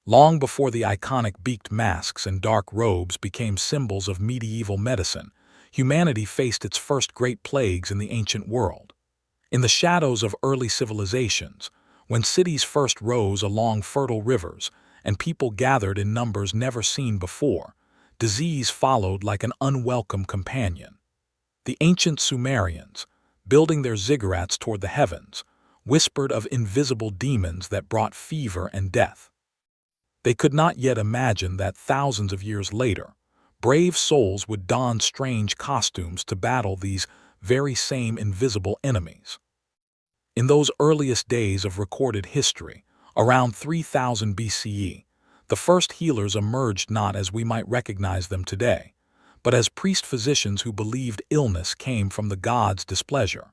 Long before the iconic beaked masks and dark robes became symbols of medieval medicine, humanity faced its first great plagues in the ancient world. In the shadows of early civilizations, when cities first rose along fertile rivers and people gathered in numbers never seen before, disease followed like an unwelcome companion. The ancient Sumerians, building their ziggurats toward the heavens, whispered of invisible demons that brought fever and death. They could not yet imagine that thousands of years later, brave souls would don strange costumes to battle these very same invisible enemies. In those earliest days of recorded history, around 3000 BCE, the first healers emerged not as we might recognize them today, but as priest-physicians who believed illness came from the gods' displeasure.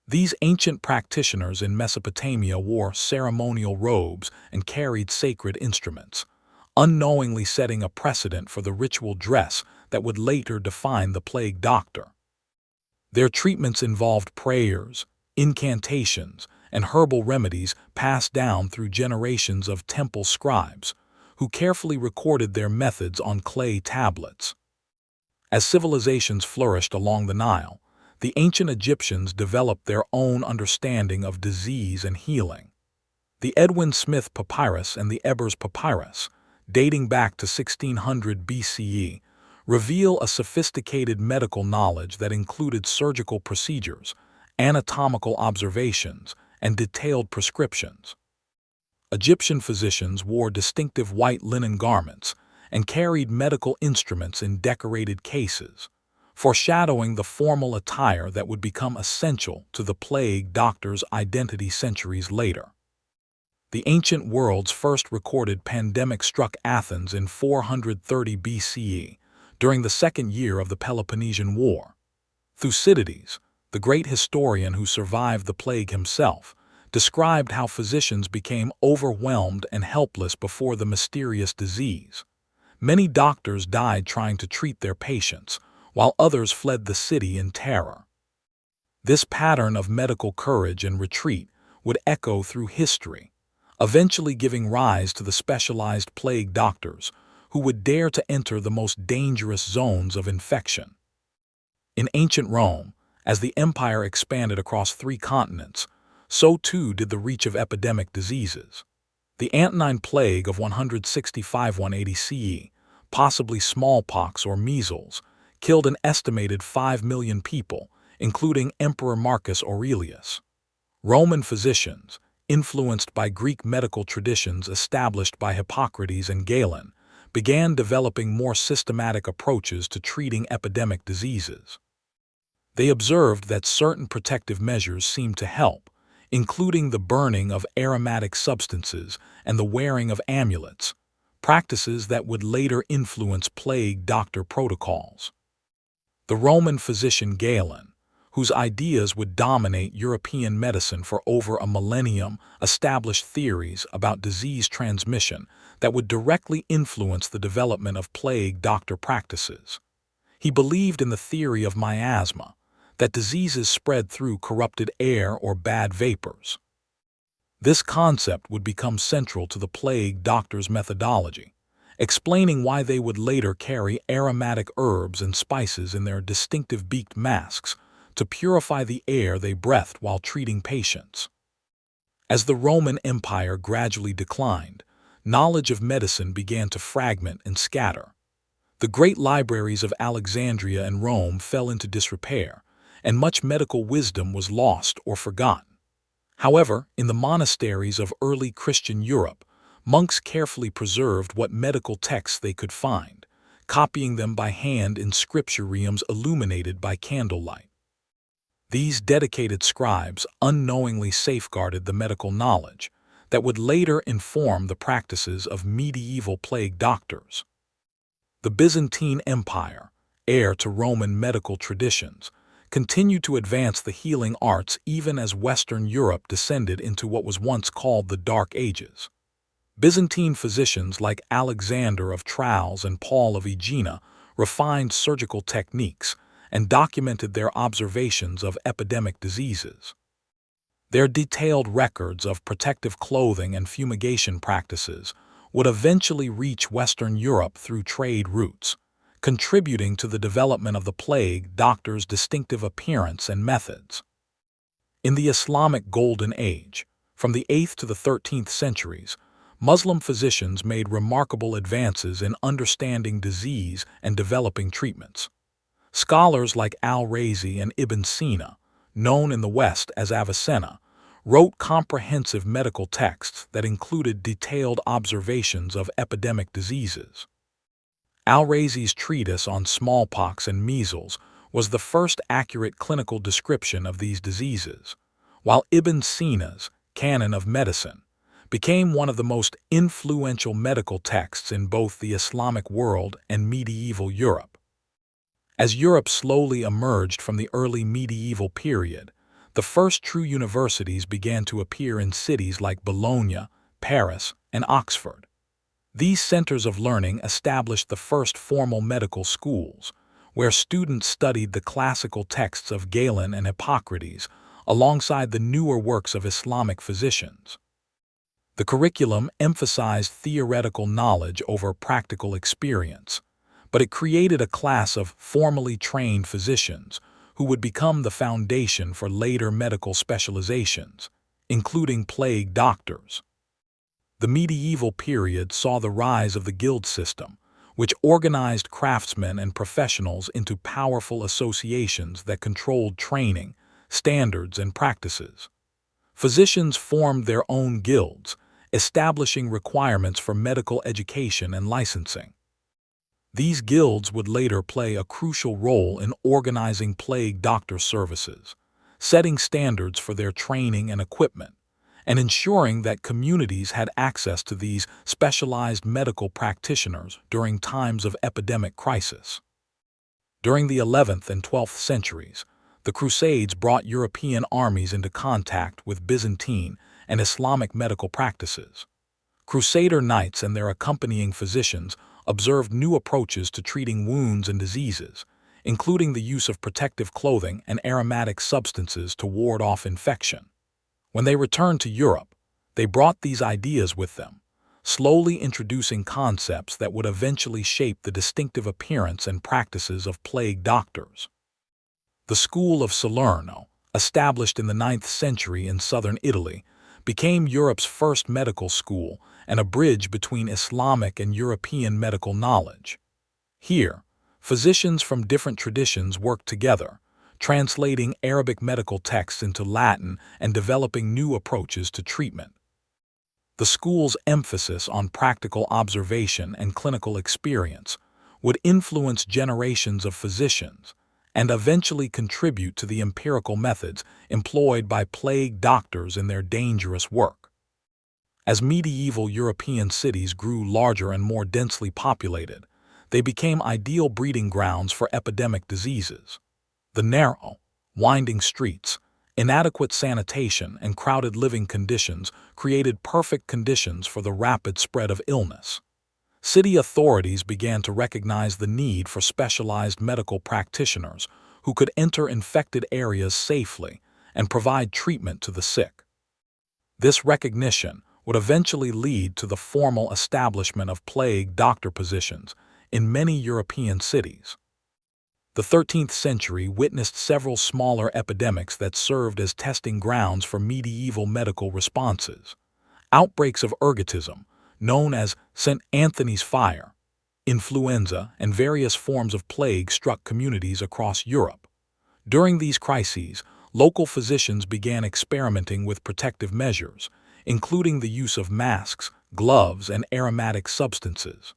These ancient practitioners in Mesopotamia wore ceremonial robes and carried sacred instruments, unknowingly setting a precedent for the ritual dress that would later define the plague doctor. Their treatments involved prayers, incantations, and herbal remedies passed down through generations of temple scribes, who carefully recorded their methods on clay tablets. As civilizations flourished along the Nile, the ancient Egyptians developed their own understanding of disease and healing. The Edwin Smith Papyrus and the Ebers Papyrus, dating back to 1600 BCE, reveal a sophisticated medical knowledge that included surgical procedures, anatomical observations, and detailed prescriptions. Egyptian physicians wore distinctive white linen garments and carried medical instruments in decorated cases, foreshadowing the formal attire that would become essential to the plague doctor's identity centuries later. The ancient world's first recorded pandemic struck Athens in 430 BCE, during the second year of the Peloponnesian War. Thucydides, the great historian who survived the plague himself, described how physicians became overwhelmed and helpless before the mysterious disease. Many doctors died trying to treat their patients, while others fled the city in terror. This pattern of medical courage and retreat would echo through history, eventually giving rise to the specialized plague doctors who would dare to enter the most dangerous zones of infection. In ancient Rome, as the empire expanded across 3 continents, so too did the reach of epidemic diseases. The Antonine Plague of 165–180 CE, possibly smallpox or measles, killed an estimated 5 million people, including Emperor Marcus Aurelius. Roman physicians, influenced by Greek medical traditions established by Hippocrates and Galen, began developing more systematic approaches to treating epidemic diseases. They observed that certain protective measures seemed to help, including the burning of aromatic substances and the wearing of amulets, practices that would later influence plague doctor protocols. The Roman physician Galen, whose ideas would dominate European medicine for over a millennium, established theories about disease transmission that would directly influence the development of plague doctor practices. He believed in the theory of miasma, that diseases spread through corrupted air or bad vapors. This concept would become central to the plague doctor's methodology, explaining why they would later carry aromatic herbs and spices in their distinctive beaked masks to purify the air they breathed while treating patients. As the Roman Empire gradually declined, knowledge of medicine began to fragment and scatter. The great libraries of Alexandria and Rome fell into disrepair, and much medical wisdom was lost or forgotten. However, in the monasteries of early Christian Europe, monks carefully preserved what medical texts they could find, copying them by hand in scripturiums illuminated by candlelight. These dedicated scribes unknowingly safeguarded the medical knowledge that would later inform the practices of medieval plague doctors. The Byzantine Empire, heir to Roman medical traditions, continued to advance the healing arts even as Western Europe descended into what was once called the Dark Ages. Byzantine physicians like Alexander of Tralles and Paul of Aegina refined surgical techniques and documented their observations of epidemic diseases. Their detailed records of protective clothing and fumigation practices would eventually reach Western Europe through trade routes, contributing to the development of the plague doctor's distinctive appearance and methods. In the Islamic Golden Age, from the 8th to the 13th centuries, Muslim physicians made remarkable advances in understanding disease and developing treatments. Scholars like al-Razi and Ibn Sina, known in the West as Avicenna, wrote comprehensive medical texts that included detailed observations of epidemic diseases. Al-Razi's treatise on smallpox and measles was the first accurate clinical description of these diseases, while Ibn Sina's Canon of Medicine became one of the most influential medical texts in both the Islamic world and medieval Europe. As Europe slowly emerged from the early medieval period, the first true universities began to appear in cities like Bologna, Paris, and Oxford. These centers of learning established the first formal medical schools, where students studied the classical texts of Galen and Hippocrates alongside the newer works of Islamic physicians. The curriculum emphasized theoretical knowledge over practical experience, but it created a class of formally trained physicians who would become the foundation for later medical specializations, including plague doctors. The medieval period saw the rise of the guild system, which organized craftsmen and professionals into powerful associations that controlled training, standards, and practices. Physicians formed their own guilds, establishing requirements for medical education and licensing. These guilds would later play a crucial role in organizing plague doctor services, setting standards for their training and equipment, and ensuring that communities had access to these specialized medical practitioners during times of epidemic crisis. During the 11th and 12th centuries, the Crusades brought European armies into contact with Byzantine and Islamic medical practices. Crusader knights and their accompanying physicians observed new approaches to treating wounds and diseases, including the use of protective clothing and aromatic substances to ward off infection. When they returned to Europe, they brought these ideas with them, slowly introducing concepts that would eventually shape the distinctive appearance and practices of plague doctors. The school of Salerno, established in the 9th century in southern Italy, became Europe's first medical school and a bridge between Islamic and European medical knowledge. Here, physicians from different traditions worked together, translating Arabic medical texts into Latin and developing new approaches to treatment. The school's emphasis on practical observation and clinical experience would influence generations of physicians and eventually contribute to the empirical methods employed by plague doctors in their dangerous work. As medieval European cities grew larger and more densely populated, they became ideal breeding grounds for epidemic diseases. The narrow, winding streets, inadequate sanitation, and crowded living conditions created perfect conditions for the rapid spread of illness. City authorities began to recognize the need for specialized medical practitioners who could enter infected areas safely and provide treatment to the sick. This recognition would eventually lead to the formal establishment of plague doctor positions in many European cities. The 13th century witnessed several smaller epidemics that served as testing grounds for medieval medical responses. Outbreaks of ergotism, known as St. Anthony's Fire, influenza, and various forms of plague struck communities across Europe. During these crises, local physicians began experimenting with protective measures, including the use of masks, gloves, and aromatic substances.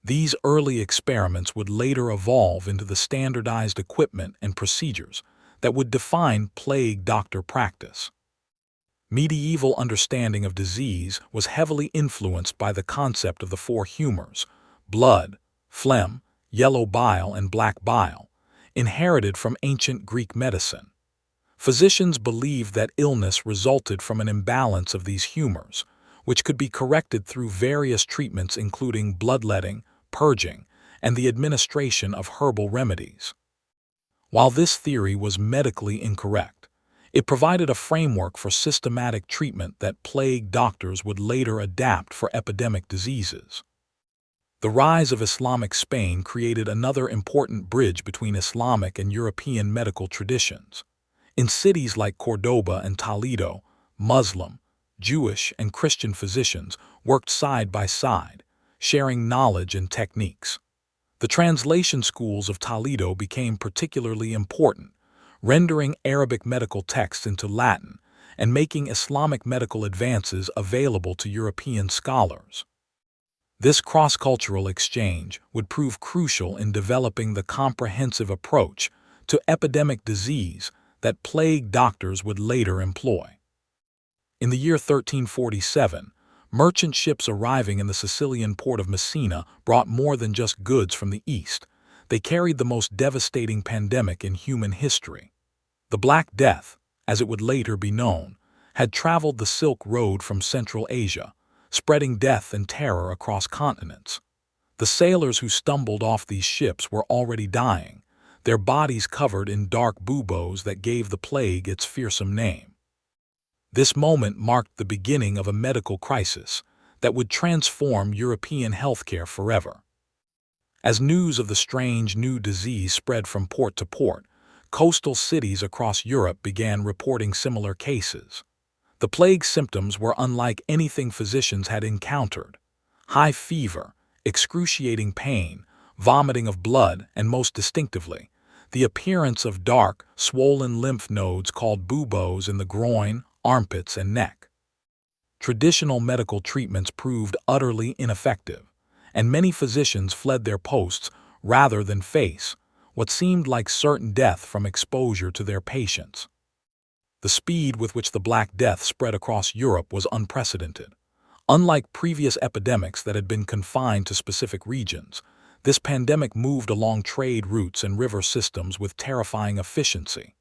These early experiments would later evolve into the standardized equipment and procedures that would define plague doctor practice. Medieval understanding of disease was heavily influenced by the concept of the four humors: blood, phlegm, yellow bile, and black bile, inherited from ancient Greek medicine. Physicians believed that illness resulted from an imbalance of these humors, which could be corrected through various treatments including bloodletting, purging, and the administration of herbal remedies. While this theory was medically incorrect, It provided a framework for systematic treatment that plague doctors would later adapt for epidemic diseases. The rise of Islamic Spain created another important bridge between Islamic and European medical traditions. In cities like Cordoba and Toledo, Muslim, Jewish, and Christian physicians worked side by side, sharing knowledge and techniques. The translation schools of Toledo became particularly important, rendering Arabic medical texts into Latin and making Islamic medical advances available to European scholars. This cross-cultural exchange would prove crucial in developing the comprehensive approach to epidemic disease that plague doctors would later employ. In the year 1347, merchant ships arriving in the Sicilian port of Messina brought more than just goods from the east. They carried the most devastating pandemic in human history. The Black Death, as it would later be known, had traveled the Silk Road from Central Asia, spreading death and terror across continents. The sailors who stumbled off these ships were already dying, their bodies covered in dark buboes that gave the plague its fearsome name. This moment marked the beginning of a medical crisis that would transform European healthcare forever. As news of the strange new disease spread from port to port, coastal cities across Europe began reporting similar cases. The plague's symptoms were unlike anything physicians had encountered. High fever, excruciating pain, vomiting of blood, and most distinctively, the appearance of dark, swollen lymph nodes called buboes in the groin, armpits, and neck. Traditional medical treatments proved utterly ineffective, and many physicians fled their posts rather than face what seemed like certain death from exposure to their patients. The speed with which the Black Death spread across Europe was unprecedented. Unlike previous epidemics that had been confined to specific regions, this pandemic moved along trade routes and river systems with terrifying efficiency.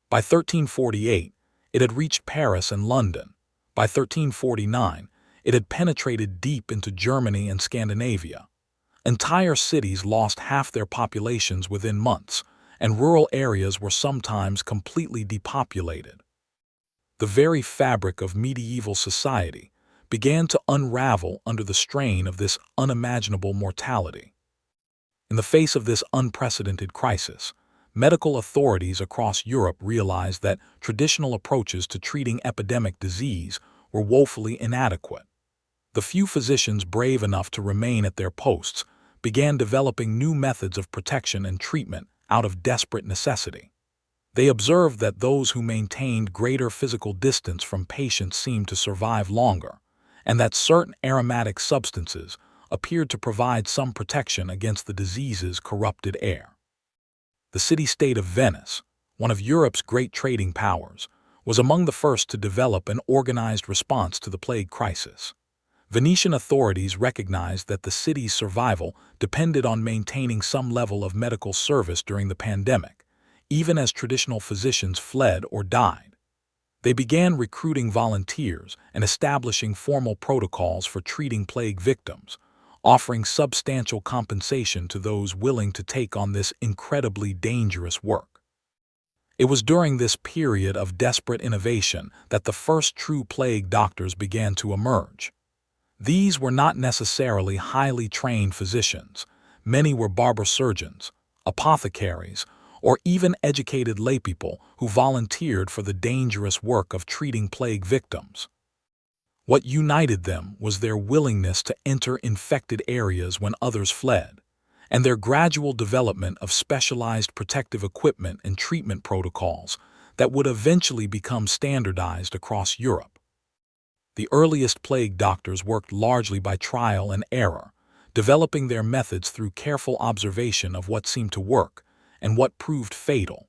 By 1348, it had reached Paris and London. By 1349, it had penetrated deep into Germany and Scandinavia. Entire cities lost half their populations within months, and rural areas were sometimes completely depopulated. The very fabric of medieval society began to unravel under the strain of this unimaginable mortality. In the face of this unprecedented crisis, medical authorities across Europe realized that traditional approaches to treating epidemic disease were woefully inadequate. The few physicians brave enough to remain at their posts began developing new methods of protection and treatment out of desperate necessity. They observed that those who maintained greater physical distance from patients seemed to survive longer, and that certain aromatic substances appeared to provide some protection against the disease's corrupted air. The city-state of Venice, one of Europe's great trading powers, was among the first to develop an organized response to the plague crisis. Venetian authorities recognized that the city's survival depended on maintaining some level of medical service during the pandemic, even as traditional physicians fled or died. They began recruiting volunteers and establishing formal protocols for treating plague victims, offering substantial compensation to those willing to take on this incredibly dangerous work. It was during this period of desperate innovation that the first true plague doctors began to emerge. These were not necessarily highly trained physicians. Many were barber surgeons, apothecaries, or even educated laypeople who volunteered for the dangerous work of treating plague victims. What united them was their willingness to enter infected areas when others fled, and their gradual development of specialized protective equipment and treatment protocols that would eventually become standardized across Europe. The earliest plague doctors worked largely by trial and error, developing their methods through careful observation of what seemed to work and what proved fatal.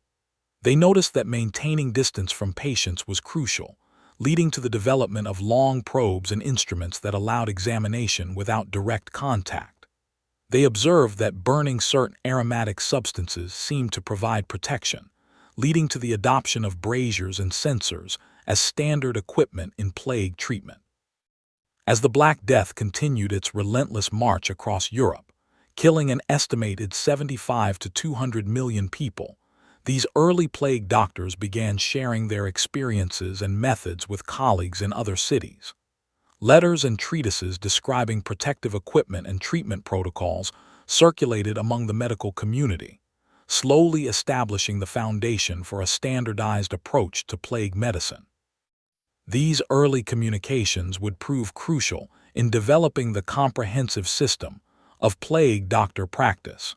They noticed that maintaining distance from patients was crucial, leading to the development of long probes and instruments that allowed examination without direct contact. They observed that burning certain aromatic substances seemed to provide protection, leading to the adoption of braziers and censers as standard equipment in plague treatment. As the Black Death continued its relentless march across Europe, killing an estimated 75 to 200 million people, These early plague doctors began sharing their experiences and methods with colleagues in other cities. Letters and treatises describing protective equipment and treatment protocols circulated among the medical community, slowly establishing the foundation for a standardized approach to plague medicine. These early communications would prove crucial in developing the comprehensive system of plague doctor practice.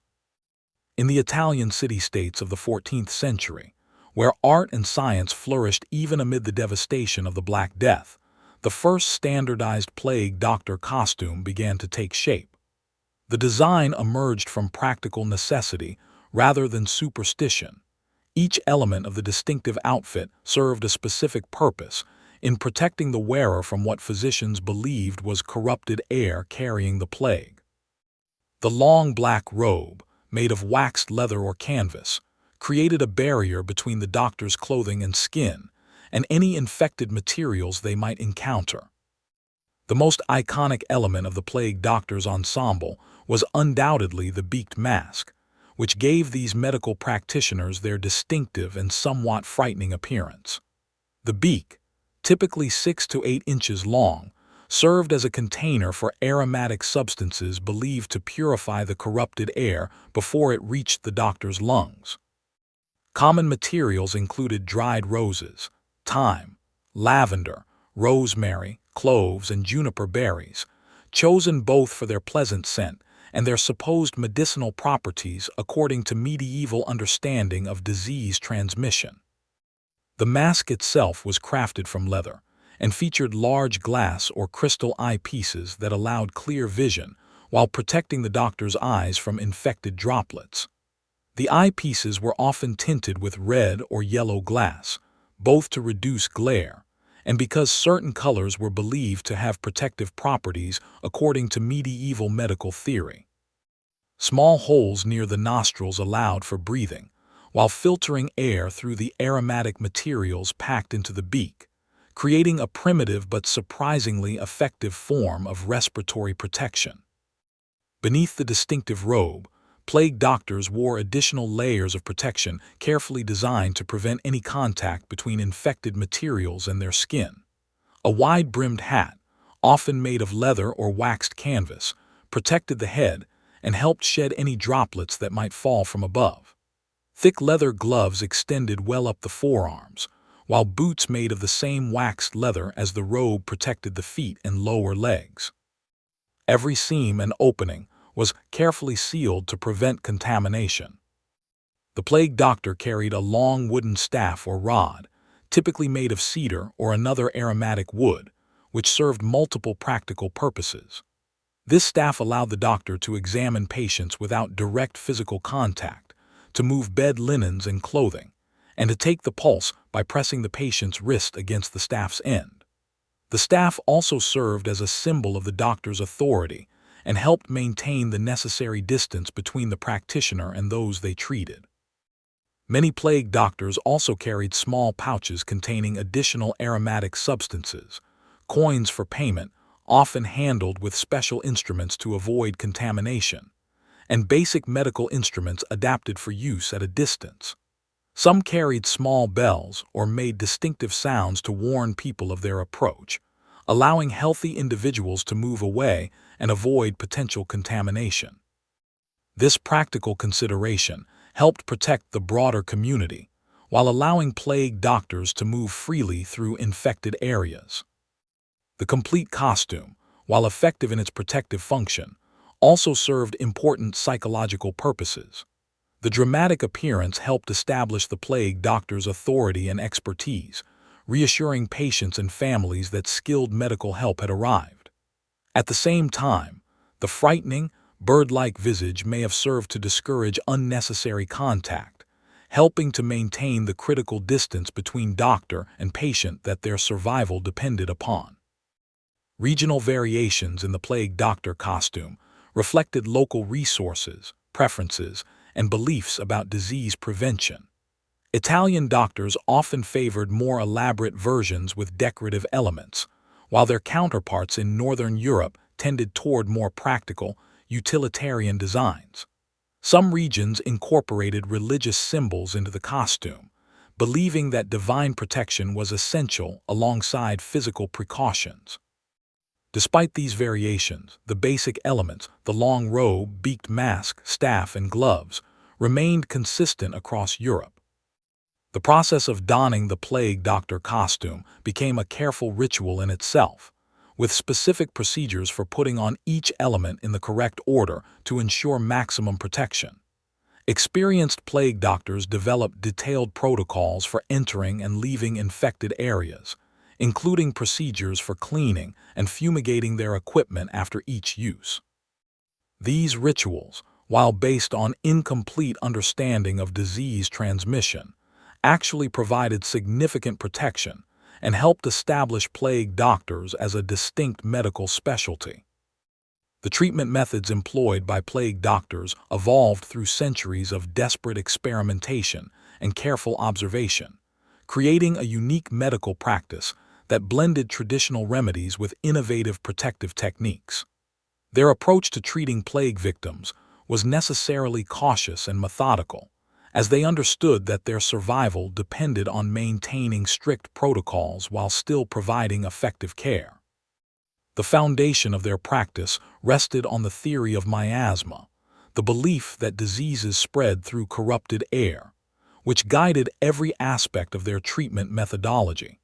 In the Italian city-states of the 14th century, where art and science flourished even amid the devastation of the Black Death, the first standardized plague doctor costume began to take shape. The design emerged from practical necessity rather than superstition. Each element of the distinctive outfit served a specific purpose in protecting the wearer from what physicians believed was corrupted air carrying the plague. The long black robe, made of waxed leather or canvas, created a barrier between the doctor's clothing and skin and any infected materials they might encounter. The most iconic element of the plague doctor's ensemble was undoubtedly the beaked mask, which gave these medical practitioners their distinctive and somewhat frightening appearance. The beak, typically 6 to 8 inches long, served as a container for aromatic substances believed to purify the corrupted air before it reached the doctor's lungs. Common materials included dried roses, thyme, lavender, rosemary, cloves, and juniper berries, chosen both for their pleasant scent and their supposed medicinal properties according to medieval understanding of disease transmission. The mask itself was crafted from leather and featured large glass or crystal eyepieces that allowed clear vision while protecting the doctor's eyes from infected droplets. The eyepieces were often tinted with red or yellow glass, both to reduce glare, and because certain colors were believed to have protective properties according to medieval medical theory. Small holes near the nostrils allowed for breathing, while filtering air through the aromatic materials packed into the beak, creating a primitive but surprisingly effective form of respiratory protection. Beneath the distinctive robe, plague doctors wore additional layers of protection carefully designed to prevent any contact between infected materials and their skin. A wide-brimmed hat, often made of leather or waxed canvas, protected the head and helped shed any droplets that might fall from above. Thick leather gloves extended well up the forearms, while boots made of the same waxed leather as the robe protected the feet and lower legs. Every seam and opening was carefully sealed to prevent contamination. The plague doctor carried a long wooden staff or rod, typically made of cedar or another aromatic wood, which served multiple practical purposes. This staff allowed the doctor to examine patients without direct physical contact, to move bed linens and clothing, and to take the pulse by pressing the patient's wrist against the staff's end. The staff also served as a symbol of the doctor's authority and helped maintain the necessary distance between the practitioner and those they treated. Many plague doctors also carried small pouches containing additional aromatic substances, coins for payment, often handled with special instruments to avoid contamination, and basic medical instruments adapted for use at a distance. Some carried small bells or made distinctive sounds to warn people of their approach, allowing healthy individuals to move away and avoid potential contamination. This practical consideration helped protect the broader community, while allowing plague doctors to move freely through infected areas. The complete costume, while effective in its protective function, also served important psychological purposes. The dramatic appearance helped establish the plague doctor's authority and expertise, reassuring patients and families that skilled medical help had arrived. At the same time, the frightening, bird-like visage may have served to discourage unnecessary contact, helping to maintain the critical distance between doctor and patient that their survival depended upon. Regional variations in the plague doctor costume reflected local resources, preferences, and beliefs about disease prevention. Italian doctors often favored more elaborate versions with decorative elements, while their counterparts in Northern Europe tended toward more practical, utilitarian designs. Some regions incorporated religious symbols into the costume, believing that divine protection was essential alongside physical precautions. Despite these variations, the basic elements, the long robe, beaked mask, staff, and gloves, remained consistent across Europe. The process of donning the plague doctor costume became a careful ritual in itself, with specific procedures for putting on each element in the correct order to ensure maximum protection. Experienced plague doctors developed detailed protocols for entering and leaving infected areas, including procedures for cleaning and fumigating their equipment after each use. These rituals, while based on incomplete understanding of disease transmission, actually provided significant protection and helped establish plague doctors as a distinct medical specialty. The treatment methods employed by plague doctors evolved through centuries of desperate experimentation and careful observation, creating a unique medical practice that blended traditional remedies with innovative protective techniques. Their approach to treating plague victims was necessarily cautious and methodical, as they understood that their survival depended on maintaining strict protocols while still providing effective care. The foundation of their practice rested on the theory of miasma, the belief that diseases spread through corrupted air, which guided every aspect of their treatment methodology.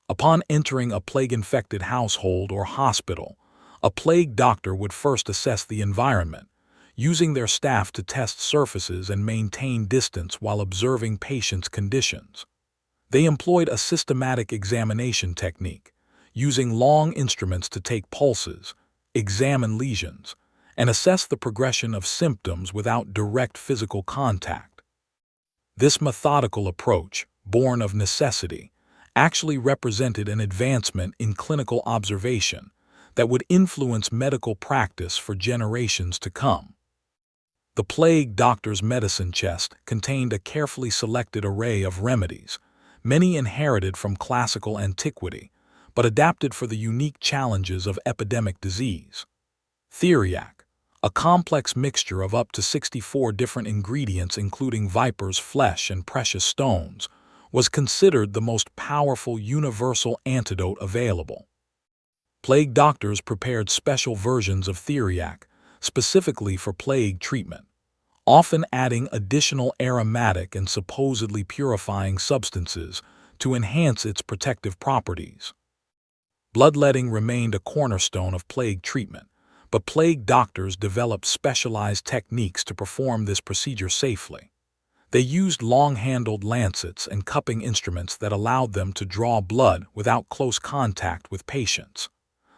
Upon entering a plague-infected household or hospital, a plague doctor would first assess the environment, using their staff to test surfaces and maintain distance while observing patients' conditions. They employed a systematic examination technique, using long instruments to take pulses, examine lesions, and assess the progression of symptoms without direct physical contact. This methodical approach, born of necessity, actually represented an advancement in clinical observation that would influence medical practice for generations to come. The plague doctor's medicine chest contained a carefully selected array of remedies, many inherited from classical antiquity, but adapted for the unique challenges of epidemic disease. Theriac, a complex mixture of up to 64 different ingredients including viper's flesh and precious stones, was considered the most powerful universal antidote available. Plague doctors prepared special versions of theriac, specifically for plague treatment, often adding additional aromatic and supposedly purifying substances to enhance its protective properties. Bloodletting remained a cornerstone of plague treatment, but plague doctors developed specialized techniques to perform this procedure safely. They used long-handled lancets and cupping instruments that allowed them to draw blood without close contact with patients.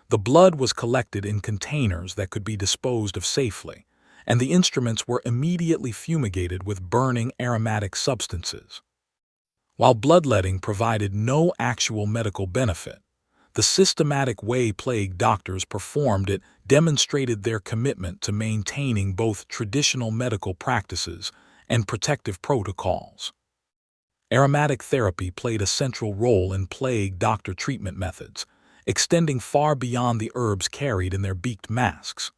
The blood was collected in containers that could be disposed of safely, and the instruments were immediately fumigated with burning aromatic substances. While bloodletting provided no actual medical benefit, the systematic way plague doctors performed it demonstrated their commitment to maintaining both traditional medical practices and protective protocols. Aromatic therapy played a central role in plague doctor treatment methods, extending far beyond the herbs carried in their beaked masks.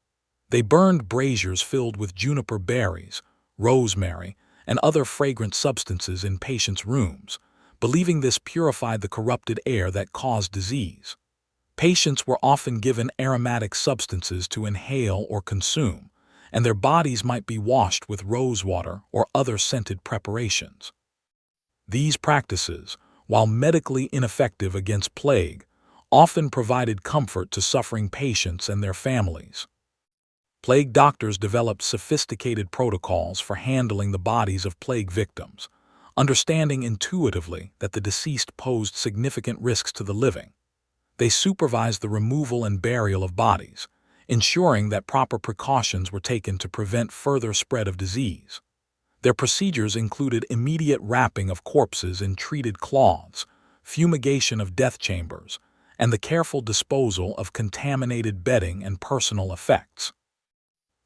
They burned braziers filled with juniper berries, rosemary, and other fragrant substances in patients' rooms, believing this purified the corrupted air that caused disease. Patients were often given aromatic substances to inhale or consume, and their bodies might be washed with rosewater or other scented preparations. These practices, while medically ineffective against plague, often provided comfort to suffering patients and their families. Plague doctors developed sophisticated protocols for handling the bodies of plague victims, understanding intuitively that the deceased posed significant risks to the living. They supervised the removal and burial of bodies, ensuring that proper precautions were taken to prevent further spread of disease. Their procedures included immediate wrapping of corpses in treated cloths, fumigation of death chambers, and the careful disposal of contaminated bedding and personal effects.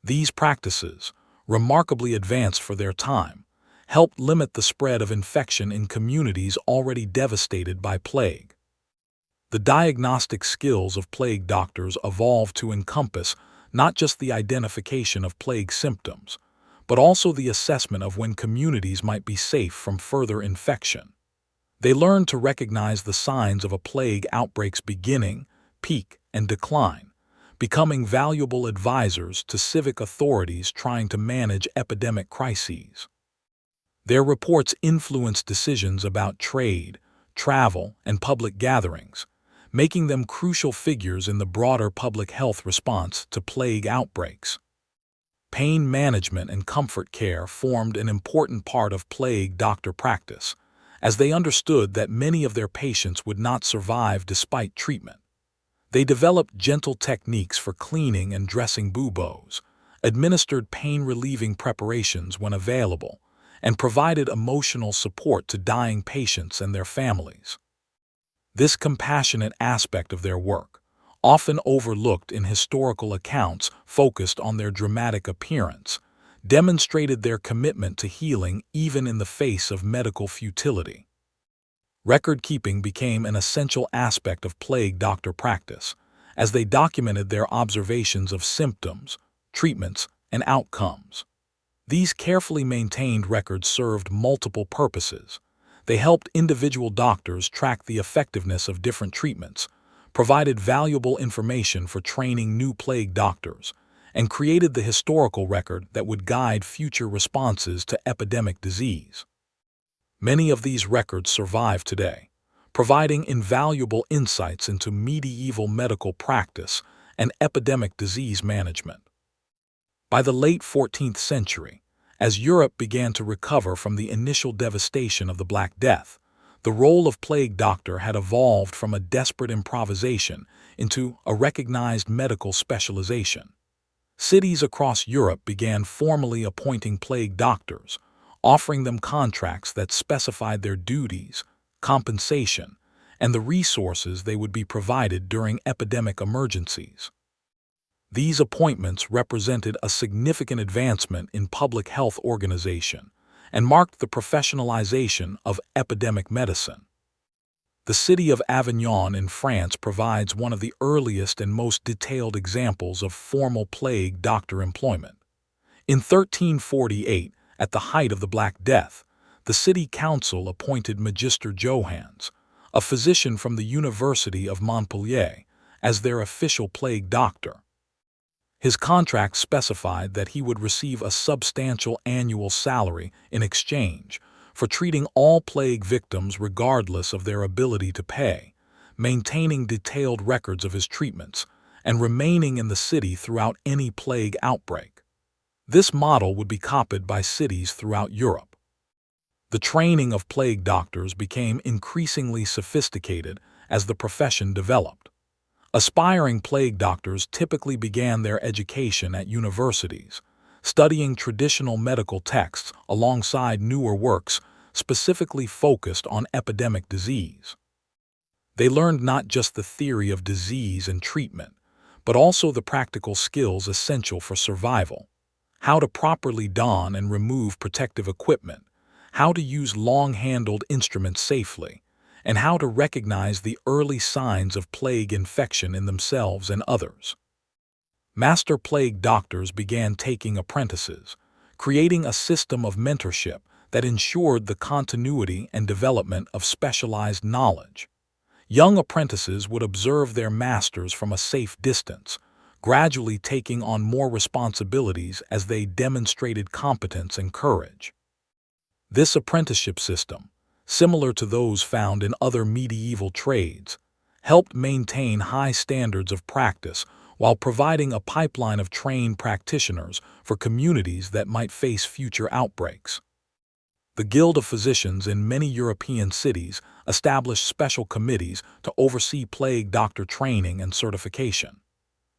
These practices, remarkably advanced for their time, helped limit the spread of infection in communities already devastated by plague. The diagnostic skills of plague doctors evolved to encompass not just the identification of plague symptoms, but also the assessment of when communities might be safe from further infection. They learned to recognize the signs of a plague outbreak's beginning, peak, and decline, becoming valuable advisors to civic authorities trying to manage epidemic crises. Their reports influenced decisions about trade, travel, and public gatherings, making them crucial figures in the broader public health response to plague outbreaks. Pain management and comfort care formed an important part of plague doctor practice, as they understood that many of their patients would not survive despite treatment. They developed gentle techniques for cleaning and dressing buboes, administered pain-relieving preparations when available, and provided emotional support to dying patients and their families. This compassionate aspect of their work, often overlooked in historical accounts focused on their dramatic appearance, demonstrated their commitment to healing even in the face of medical futility. Record-keeping became an essential aspect of plague doctor practice, as they documented their observations of symptoms, treatments, and outcomes. These carefully maintained records served multiple purposes. They helped individual doctors track the effectiveness of different treatments, provided valuable information for training new plague doctors, and created the historical record that would guide future responses to epidemic disease. Many of these records survive today, providing invaluable insights into medieval medical practice and epidemic disease management. By the late 14th century, as Europe began to recover from the initial devastation of the Black Death, the role of plague doctor had evolved from a desperate improvisation into a recognized medical specialization. Cities across Europe began formally appointing plague doctors, offering them contracts that specified their duties, compensation, and the resources they would be provided during epidemic emergencies. These appointments represented a significant advancement in public health organization and marked the professionalization of epidemic medicine. The city of Avignon in France provides one of the earliest and most detailed examples of formal plague doctor employment. In 1348, at the height of the Black Death, the city council appointed Magister Johannes, a physician from the University of Montpellier, as their official plague doctor. His contract specified that he would receive a substantial annual salary in exchange for treating all plague victims regardless of their ability to pay, maintaining detailed records of his treatments, and remaining in the city throughout any plague outbreak. This model would be copied by cities throughout Europe. The training of plague doctors became increasingly sophisticated as the profession developed. Aspiring plague doctors typically began their education at universities, studying traditional medical texts alongside newer works specifically focused on epidemic disease. They learned not just the theory of disease and treatment, but also the practical skills essential for survival: how to properly don and remove protective equipment, how to use long-handled instruments safely, and how to recognize the early signs of plague infection in themselves and others. Master plague doctors began taking apprentices, creating a system of mentorship that ensured the continuity and development of specialized knowledge. Young apprentices would observe their masters from a safe distance, gradually taking on more responsibilities as they demonstrated competence and courage. This apprenticeship system, similar to those found in other medieval trades, helped maintain high standards of practice while providing a pipeline of trained practitioners for communities that might face future outbreaks. The Guild of Physicians in many European cities established special committees to oversee plague doctor training and certification.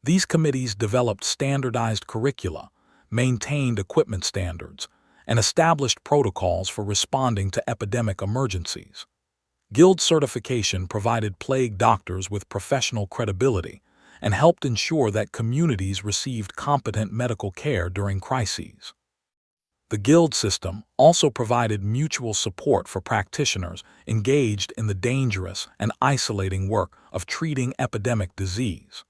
These committees developed standardized curricula, maintained equipment standards, and established protocols for responding to epidemic emergencies. Guild certification provided plague doctors with professional credibility and helped ensure that communities received competent medical care during crises. The guild system also provided mutual support for practitioners engaged in the dangerous and isolating work of treating epidemic disease.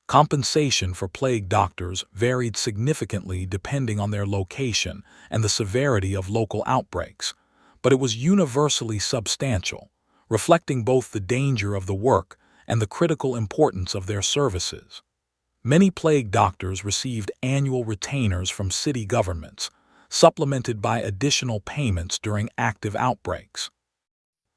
Compensation for plague doctors varied significantly depending on their location and the severity of local outbreaks, but it was universally substantial, reflecting both the danger of the work and the critical importance of their services. Many plague doctors received annual retainers from city governments, supplemented by additional payments during active outbreaks.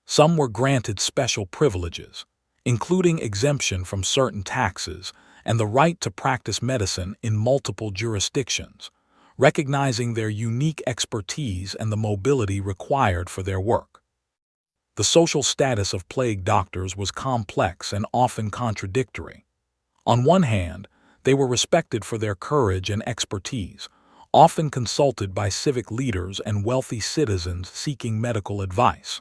Some were granted special privileges, including exemption from certain taxes and the right to practice medicine in multiple jurisdictions, recognizing their unique expertise and the mobility required for their work. The social status of plague doctors was complex and often contradictory. On one hand, they were respected for their courage and expertise, often consulted by civic leaders and wealthy citizens seeking medical advice.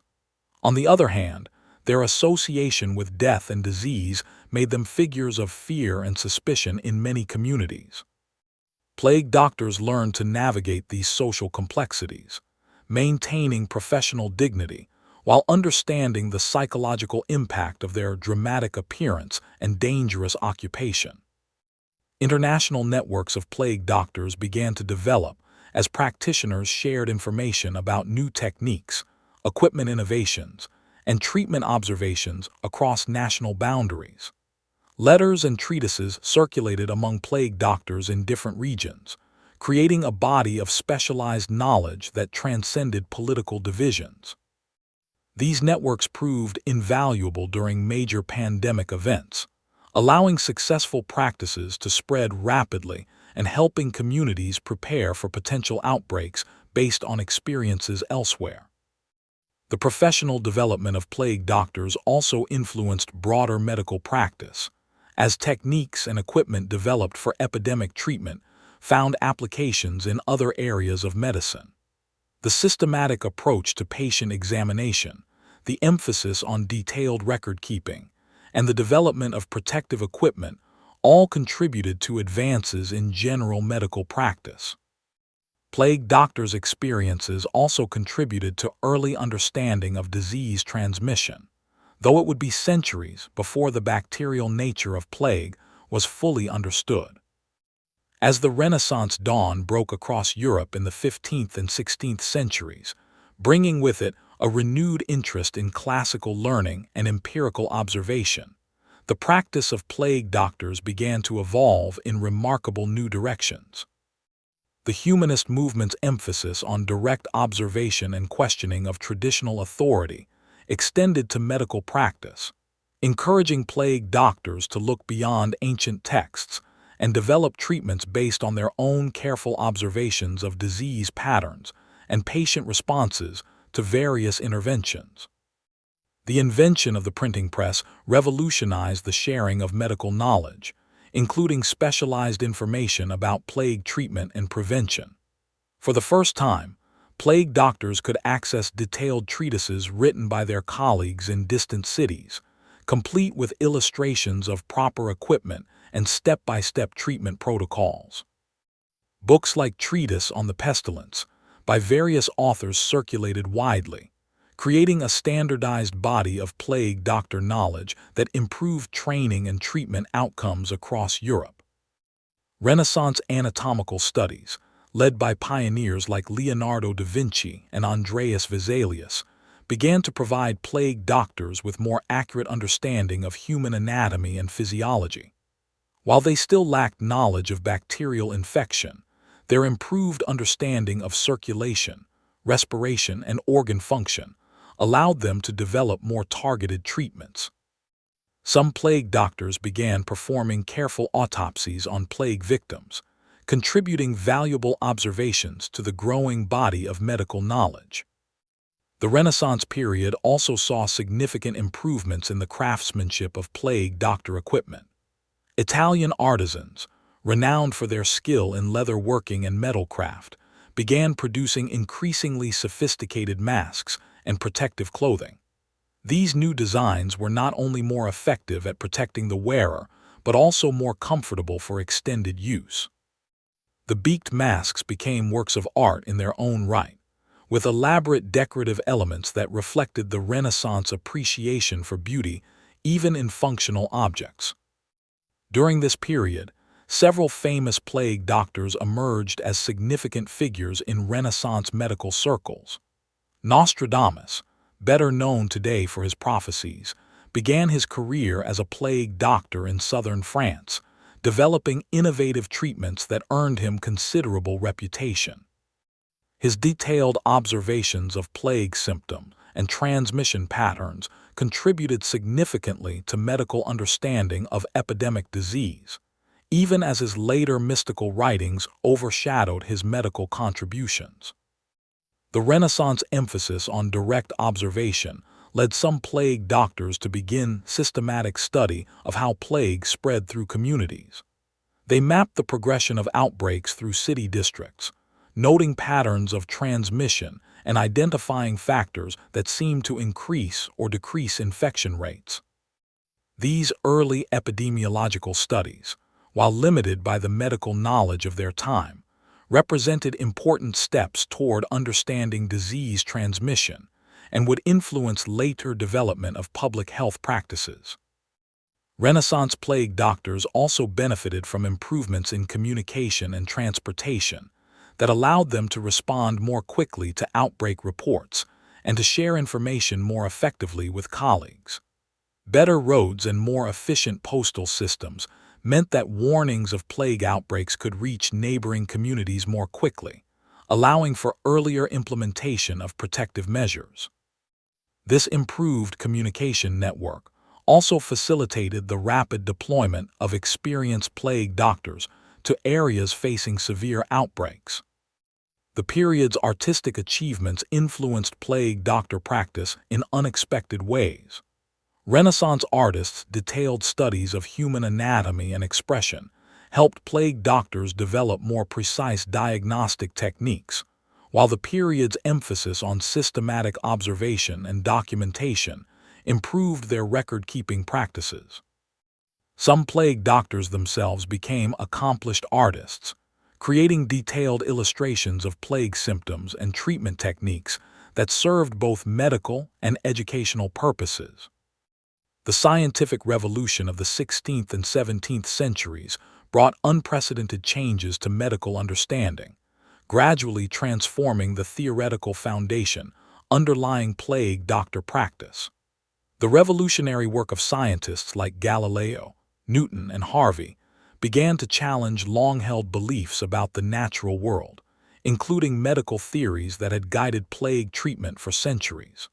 On the other hand, their association with death and disease made them figures of fear and suspicion in many communities. Plague doctors learned to navigate these social complexities, maintaining professional dignity while understanding the psychological impact of their dramatic appearance and dangerous occupation. International networks of plague doctors began to develop as practitioners shared information about new techniques, equipment innovations, and treatment observations across national boundaries. Letters and treatises circulated among plague doctors in different regions, creating a body of specialized knowledge that transcended political divisions. These networks proved invaluable during major pandemic events, allowing successful practices to spread rapidly and helping communities prepare for potential outbreaks based on experiences elsewhere. The professional development of plague doctors also influenced broader medical practice, as techniques and equipment developed for epidemic treatment found applications in other areas of medicine. The systematic approach to patient examination, the emphasis on detailed record-keeping, and the development of protective equipment all contributed to advances in general medical practice. Plague doctors' experiences also contributed to early understanding of disease transmission, though it would be centuries before the bacterial nature of plague was fully understood. As the Renaissance dawn broke across Europe in the 15th and 16th centuries, bringing with it a renewed interest in classical learning and empirical observation, the practice of plague doctors began to evolve in remarkable new directions. The humanist movement's emphasis on direct observation and questioning of traditional authority extended to medical practice, encouraging plague doctors to look beyond ancient texts and develop treatments based on their own careful observations of disease patterns and patient responses to various interventions. The invention of the printing press revolutionized the sharing of medical knowledge, including specialized information about plague treatment and prevention. For the first time, plague doctors could access detailed treatises written by their colleagues in distant cities, complete with illustrations of proper equipment and step-by-step treatment protocols. Books like Treatise on the Pestilence by various authors circulated widely, creating a standardized body of plague doctor knowledge that improved training and treatment outcomes across Europe. Renaissance anatomical studies, led by pioneers like Leonardo da Vinci and Andreas Vesalius, began to provide plague doctors with more accurate understanding of human anatomy and physiology. While they still lacked knowledge of bacterial infection, their improved understanding of circulation, respiration, and organ function allowed them to develop more targeted treatments. Some plague doctors began performing careful autopsies on plague victims, contributing valuable observations to the growing body of medical knowledge. The Renaissance period also saw significant improvements in the craftsmanship of plague doctor equipment. Italian artisans, renowned for their skill in leather working and metal craft, began producing increasingly sophisticated masks and protective clothing. These new designs were not only more effective at protecting the wearer, but also more comfortable for extended use. The beaked masks became works of art in their own right, with elaborate decorative elements that reflected the Renaissance appreciation for beauty even in functional objects. During this period, several famous plague doctors emerged as significant figures in Renaissance medical circles. Nostradamus, better known today for his prophecies, began his career as a plague doctor in southern France, developing innovative treatments that earned him considerable reputation. His detailed observations of plague symptoms and transmission patterns contributed significantly to medical understanding of epidemic disease, even as his later mystical writings overshadowed his medical contributions. The Renaissance emphasis on direct observation led some plague doctors to begin systematic study of how plague spread through communities. They mapped the progression of outbreaks through city districts, noting patterns of transmission and identifying factors that seemed to increase or decrease infection rates. These early epidemiological studies, while limited by the medical knowledge of their time, represented important steps toward understanding disease transmission and would influence later development of public health practices. Renaissance plague doctors also benefited from improvements in communication and transportation that allowed them to respond more quickly to outbreak reports and to share information more effectively with colleagues. Better roads and more efficient postal systems meant that warnings of plague outbreaks could reach neighboring communities more quickly, allowing for earlier implementation of protective measures. This improved communication network also facilitated the rapid deployment of experienced plague doctors to areas facing severe outbreaks. The period's artistic achievements influenced plague doctor practice in unexpected ways. Renaissance artists' detailed studies of human anatomy and expression helped plague doctors develop more precise diagnostic techniques, while the period's emphasis on systematic observation and documentation improved their record-keeping practices. Some plague doctors themselves became accomplished artists, creating detailed illustrations of plague symptoms and treatment techniques that served both medical and educational purposes. The scientific revolution of the 16th and 17th centuries brought unprecedented changes to medical understanding, gradually transforming the theoretical foundation underlying plague doctor practice. The revolutionary work of scientists like Galileo, Newton, and Harvey began to challenge long-held beliefs about the natural world, including medical theories that had guided plague treatment for centuries.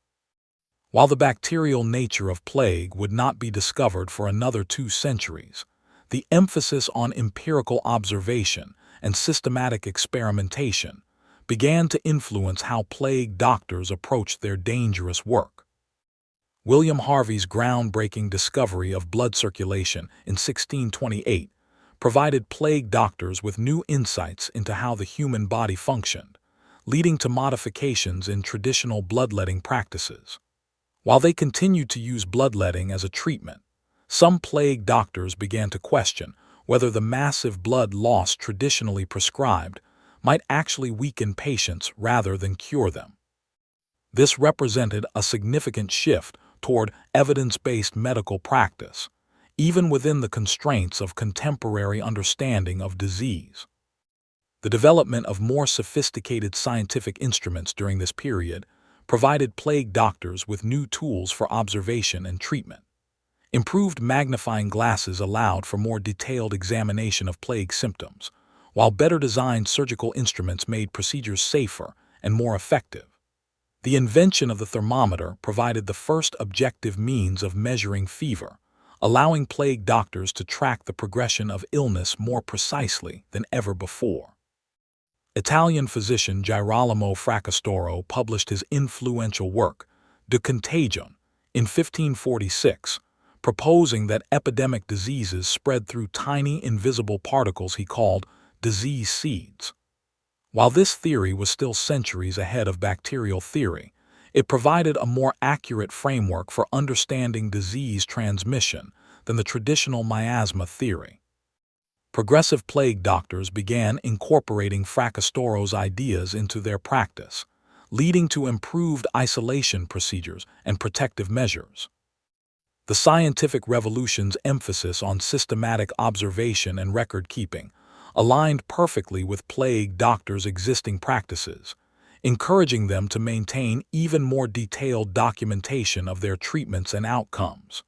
While the bacterial nature of plague would not be discovered for another 2 centuries, the emphasis on empirical observation and systematic experimentation began to influence how plague doctors approached their dangerous work. William Harvey's groundbreaking discovery of blood circulation in 1628 provided plague doctors with new insights into how the human body functioned, leading to modifications in traditional bloodletting practices. While they continued to use bloodletting as a treatment, some plague doctors began to question whether the massive blood loss traditionally prescribed might actually weaken patients rather than cure them. This represented a significant shift toward evidence-based medical practice, even within the constraints of contemporary understanding of disease. The development of more sophisticated scientific instruments during this period provided plague doctors with new tools for observation and treatment. Improved magnifying glasses allowed for more detailed examination of plague symptoms, while better-designed surgical instruments made procedures safer and more effective. The invention of the thermometer provided the first objective means of measuring fever, allowing plague doctors to track the progression of illness more precisely than ever before. Italian physician Girolamo Fracastoro published his influential work, De Contagion, in 1546, proposing that epidemic diseases spread through tiny invisible particles he called disease seeds. While this theory was still centuries ahead of bacterial theory, it provided a more accurate framework for understanding disease transmission than the traditional miasma theory. Progressive plague doctors began incorporating Fracastoro's ideas into their practice, leading to improved isolation procedures and protective measures. The scientific revolution's emphasis on systematic observation and record-keeping aligned perfectly with plague doctors' existing practices, encouraging them to maintain even more detailed documentation of their treatments and outcomes.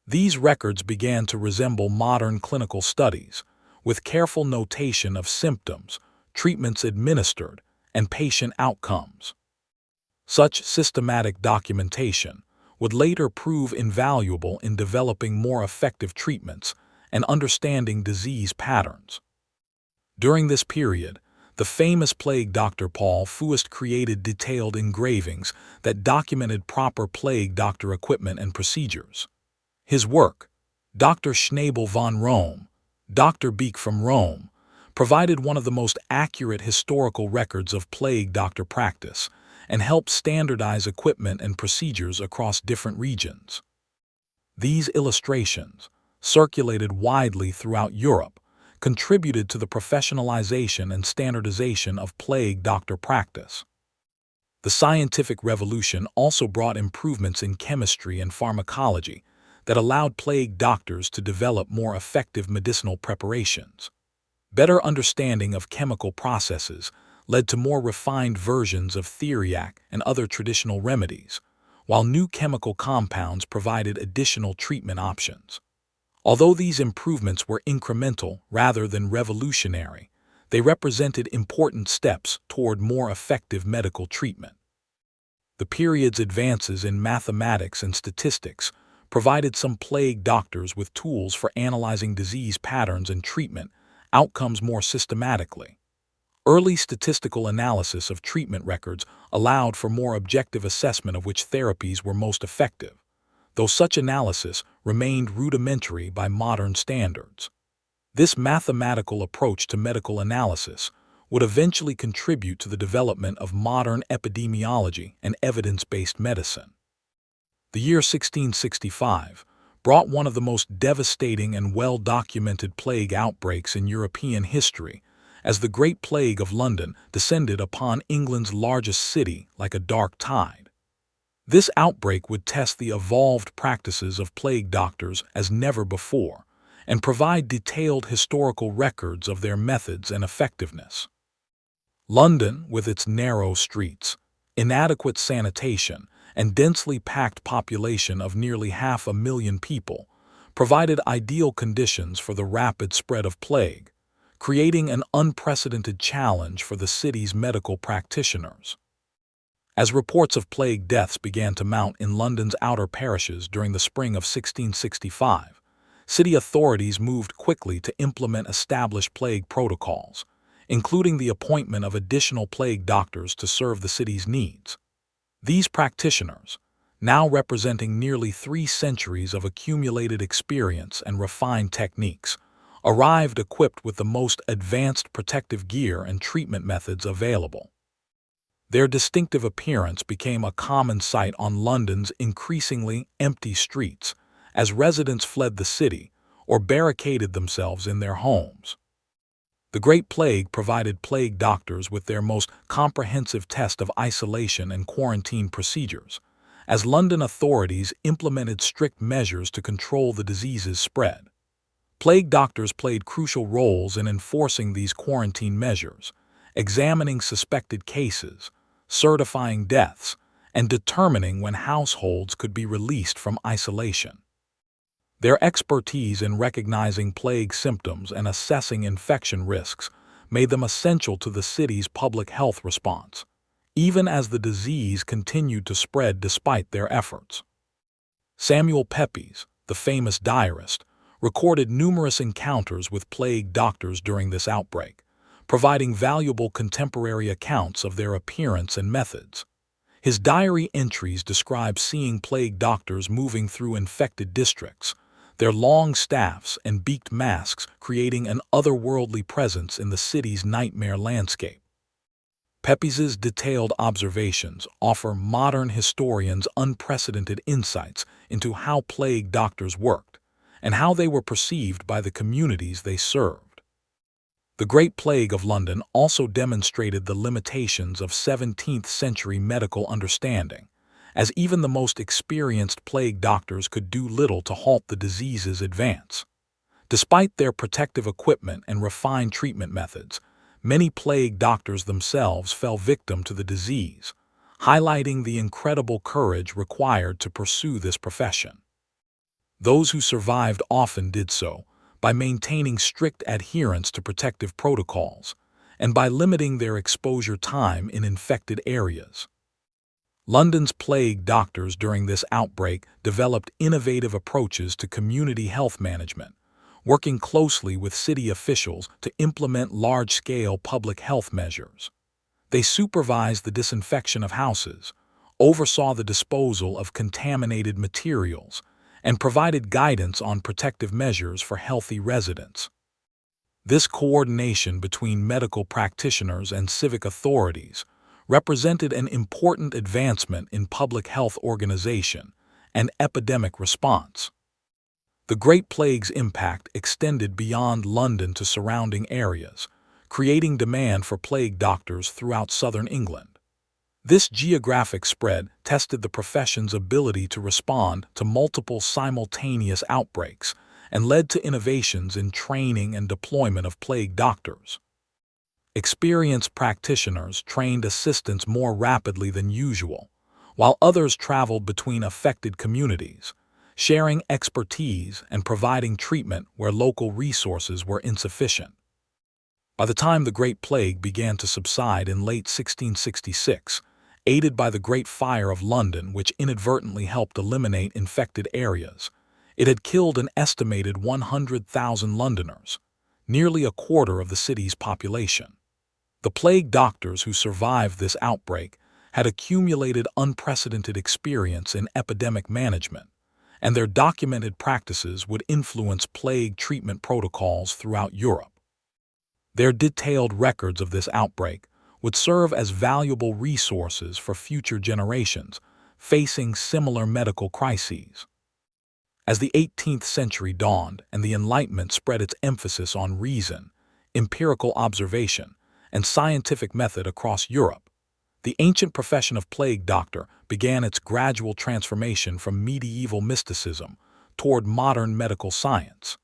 These records began to resemble modern clinical studies, with careful notation of symptoms, treatments administered, and patient outcomes. Such systematic documentation would later prove invaluable in developing more effective treatments and understanding disease patterns. During this period, the famous plague doctor Paul Fuest created detailed engravings that documented proper plague doctor equipment and procedures. His work, Dr. Schnabel von Rome, Dr. Beek from Rome, provided one of the most accurate historical records of plague doctor practice and helped standardize equipment and procedures across different regions. These illustrations, circulated widely throughout Europe, contributed to the professionalization and standardization of plague doctor practice. The scientific revolution also brought improvements in chemistry and pharmacology that allowed plague doctors to develop more effective medicinal preparations. Better understanding of chemical processes led to more refined versions of theriac and other traditional remedies, while new chemical compounds provided additional treatment options. Although these improvements were incremental rather than revolutionary, they represented important steps toward more effective medical treatment. The period's advances in mathematics and statistics provided some plague doctors with tools for analyzing disease patterns and treatment outcomes more systematically. Early statistical analysis of treatment records allowed for more objective assessment of which therapies were most effective, though such analysis remained rudimentary by modern standards. This mathematical approach to medical analysis would eventually contribute to the development of modern epidemiology and evidence-based medicine. The year 1665 brought one of the most devastating and well-documented plague outbreaks in European history, as the Great Plague of London descended upon England's largest city like a dark tide. This outbreak would test the evolved practices of plague doctors as never before, and provide detailed historical records of their methods and effectiveness. London, with its narrow streets, inadequate sanitation, and densely packed population of nearly 500,000 people, provided ideal conditions for the rapid spread of plague, creating an unprecedented challenge for the city's medical practitioners. As reports of plague deaths began to mount in London's outer parishes during the spring of 1665, city authorities moved quickly to implement established plague protocols, including the appointment of additional plague doctors to serve the city's needs. These practitioners, now representing nearly 3 centuries of accumulated experience and refined techniques, arrived equipped with the most advanced protective gear and treatment methods available. Their distinctive appearance became a common sight on London's increasingly empty streets as residents fled the city or barricaded themselves in their homes. The Great Plague provided plague doctors with their most comprehensive test of isolation and quarantine procedures, as London authorities implemented strict measures to control the disease's spread. Plague doctors played crucial roles in enforcing these quarantine measures, examining suspected cases, certifying deaths, and determining when households could be released from isolation. Their expertise in recognizing plague symptoms and assessing infection risks made them essential to the city's public health response, even as the disease continued to spread despite their efforts. Samuel Pepys, the famous diarist, recorded numerous encounters with plague doctors during this outbreak, providing valuable contemporary accounts of their appearance and methods. His diary entries describe seeing plague doctors moving through infected districts, their long staffs and beaked masks creating an otherworldly presence in the city's nightmare landscape. Pepys's detailed observations offer modern historians unprecedented insights into how plague doctors worked and how they were perceived by the communities they served. The Great Plague of London also demonstrated the limitations of 17th-century medical understanding, as even the most experienced plague doctors could do little to halt the disease's advance. Despite their protective equipment and refined treatment methods, many plague doctors themselves fell victim to the disease, highlighting the incredible courage required to pursue this profession. Those who survived often did so by maintaining strict adherence to protective protocols and by limiting their exposure time in infected areas. London's plague doctors during this outbreak developed innovative approaches to community health management, working closely with city officials to implement large-scale public health measures. They supervised the disinfection of houses, oversaw the disposal of contaminated materials, and provided guidance on protective measures for healthy residents. This coordination between medical practitioners and civic authorities represented an important advancement in public health organization and epidemic response. The Great Plague's impact extended beyond London to surrounding areas, creating demand for plague doctors throughout southern England. This geographic spread tested the profession's ability to respond to multiple simultaneous outbreaks and led to innovations in training and deployment of plague doctors. Experienced practitioners trained assistants more rapidly than usual, while others traveled between affected communities, sharing expertise and providing treatment where local resources were insufficient. By the time the Great Plague began to subside in late 1666, aided by the Great Fire of London, which inadvertently helped eliminate infected areas, it had killed an estimated 100,000 Londoners, nearly a quarter of the city's population. The plague doctors who survived this outbreak had accumulated unprecedented experience in epidemic management, and their documented practices would influence plague treatment protocols throughout Europe. Their detailed records of this outbreak would serve as valuable resources for future generations facing similar medical crises. As the 18th century dawned and the Enlightenment spread its emphasis on reason, empirical observation, and scientific method across Europe, the ancient profession of plague doctor began its gradual transformation from medieval mysticism toward modern medical science.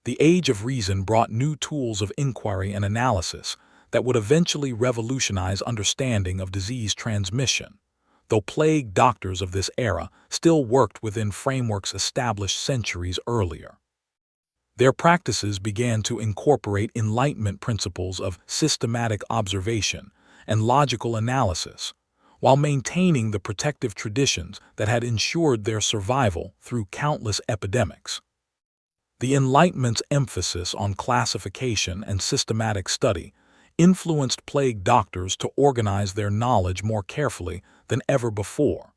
The Age of Reason brought new tools of inquiry and analysis that would eventually revolutionize understanding of disease transmission, though plague doctors of this era still worked within frameworks established centuries earlier. Their practices began to incorporate Enlightenment principles of systematic observation and logical analysis, while maintaining the protective traditions that had ensured their survival through countless epidemics. The Enlightenment's emphasis on classification and systematic study influenced plague doctors to organize their knowledge more carefully than ever before.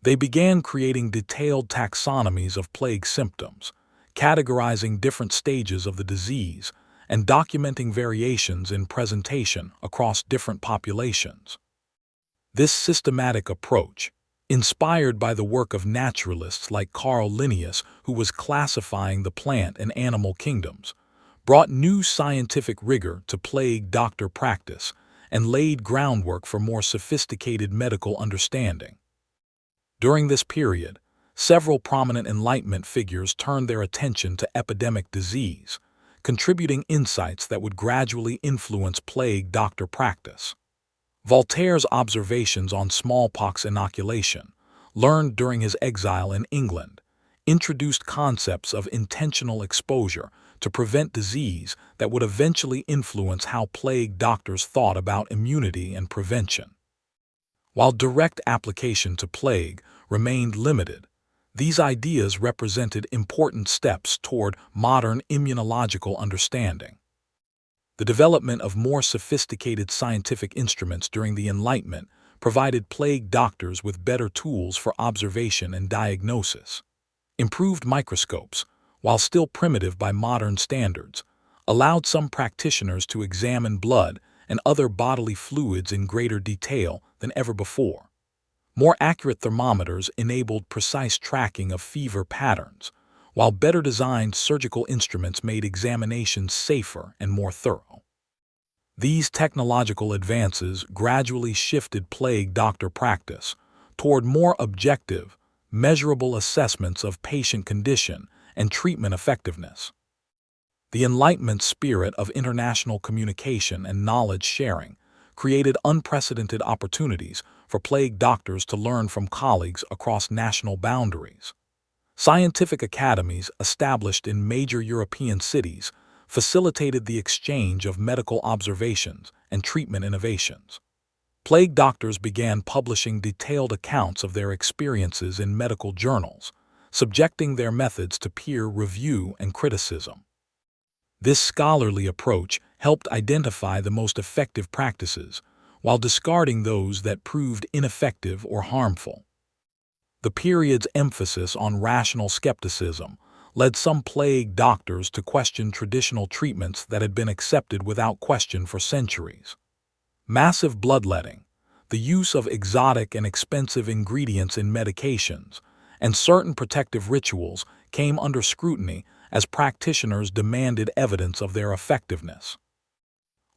They began creating detailed taxonomies of plague symptoms, categorizing different stages of the disease, and documenting variations in presentation across different populations. This systematic approach, inspired by the work of naturalists like Carl Linnaeus, who was classifying the plant and animal kingdoms, brought new scientific rigor to plague doctor practice and laid groundwork for more sophisticated medical understanding. During this period, several prominent Enlightenment figures turned their attention to epidemic disease, contributing insights that would gradually influence plague doctor practice. Voltaire's observations on smallpox inoculation, learned during his exile in England, introduced concepts of intentional exposure to prevent disease that would eventually influence how plague doctors thought about immunity and prevention. While direct application to plague remained limited, these ideas represented important steps toward modern immunological understanding. The development of more sophisticated scientific instruments during the Enlightenment provided plague doctors with better tools for observation and diagnosis. Improved microscopes, while still primitive by modern standards, allowed some practitioners to examine blood and other bodily fluids in greater detail than ever before. More accurate thermometers enabled precise tracking of fever patterns, while better designed surgical instruments made examinations safer and more thorough. These technological advances gradually shifted plague doctor practice toward more objective, measurable assessments of patient condition and treatment effectiveness. The Enlightenment's spirit of international communication and knowledge sharing created unprecedented opportunities for plague doctors to learn from colleagues across national boundaries. Scientific academies established in major European cities facilitated the exchange of medical observations and treatment innovations. Plague doctors began publishing detailed accounts of their experiences in medical journals, subjecting their methods to peer review and criticism. This scholarly approach helped identify the most effective practices, while discarding those that proved ineffective or harmful. The period's emphasis on rational skepticism led some plague doctors to question traditional treatments that had been accepted without question for centuries. Massive bloodletting, the use of exotic and expensive ingredients in medications, and certain protective rituals came under scrutiny as practitioners demanded evidence of their effectiveness.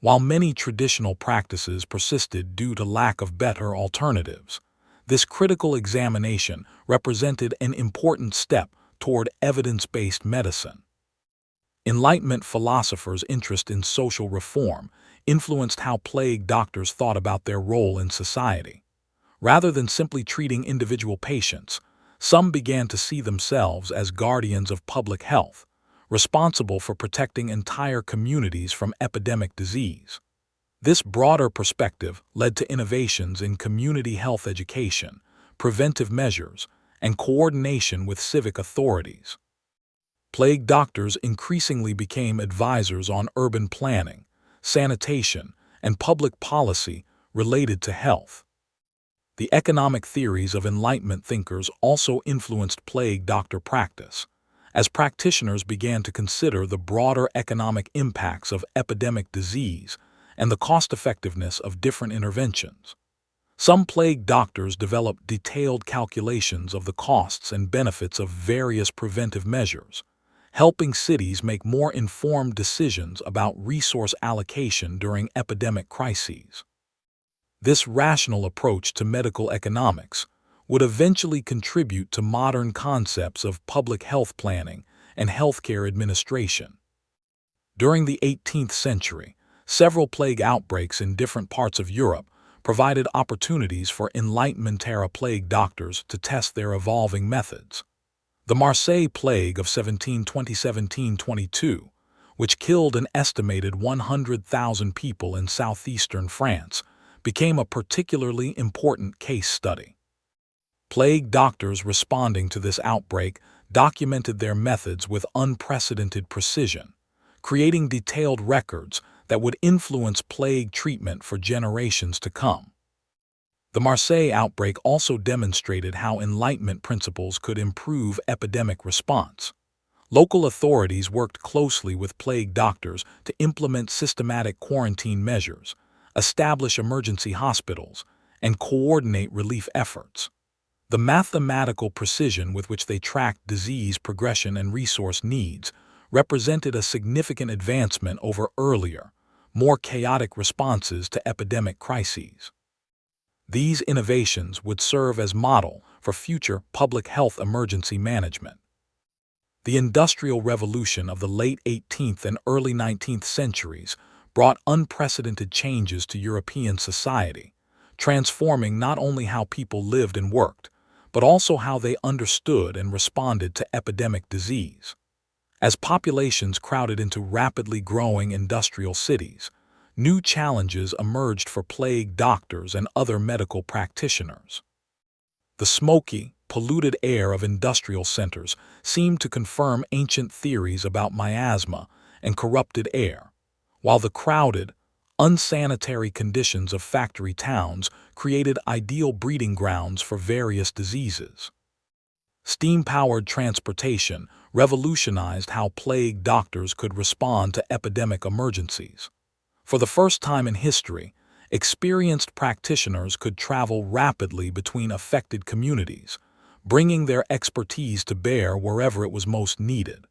While many traditional practices persisted due to lack of better alternatives, this critical examination represented an important step toward evidence-based medicine. Enlightenment philosophers' interest in social reform influenced how plague doctors thought about their role in society. Rather than simply treating individual patients, some began to see themselves as guardians of public health, responsible for protecting entire communities from epidemic disease. This broader perspective led to innovations in community health education, preventive measures, and coordination with civic authorities. Plague doctors increasingly became advisors on urban planning, sanitation, and public policy related to health. The economic theories of Enlightenment thinkers also influenced plague doctor practice, as practitioners began to consider the broader economic impacts of epidemic disease and the cost-effectiveness of different interventions. Some plague doctors developed detailed calculations of the costs and benefits of various preventive measures, helping cities make more informed decisions about resource allocation during epidemic crises. This rational approach to medical economics would eventually contribute to modern concepts of public health planning and healthcare administration. During the 18th century, several plague outbreaks in different parts of Europe provided opportunities for Enlightenment-era plague doctors to test their evolving methods. The Marseille plague of 1720–1722, which killed an estimated 100,000 people in southeastern France, became a particularly important case study. Plague doctors responding to this outbreak documented their methods with unprecedented precision, creating detailed records that would influence plague treatment for generations to come. The Marseille outbreak also demonstrated how Enlightenment principles could improve epidemic response. Local authorities worked closely with plague doctors to implement systematic quarantine measures, establish emergency hospitals, and coordinate relief efforts. The mathematical precision with which they tracked disease progression and resource needs represented a significant advancement over earlier, more chaotic responses to epidemic crises. These innovations would serve as model for future public health emergency management. The Industrial Revolution of the late 18th and early 19th centuries brought unprecedented changes to European society, transforming not only how people lived and worked, but also how they understood and responded to epidemic disease. As populations crowded into rapidly growing industrial cities, new challenges emerged for plague doctors and other medical practitioners. The smoky, polluted air of industrial centers seemed to confirm ancient theories about miasma and corrupted air, while the crowded, unsanitary conditions of factory towns created ideal breeding grounds for various diseases. Steam-powered transportation revolutionized how plague doctors could respond to epidemic emergencies. For the first time in history, experienced practitioners could travel rapidly between affected communities, bringing their expertise to bear wherever it was most needed.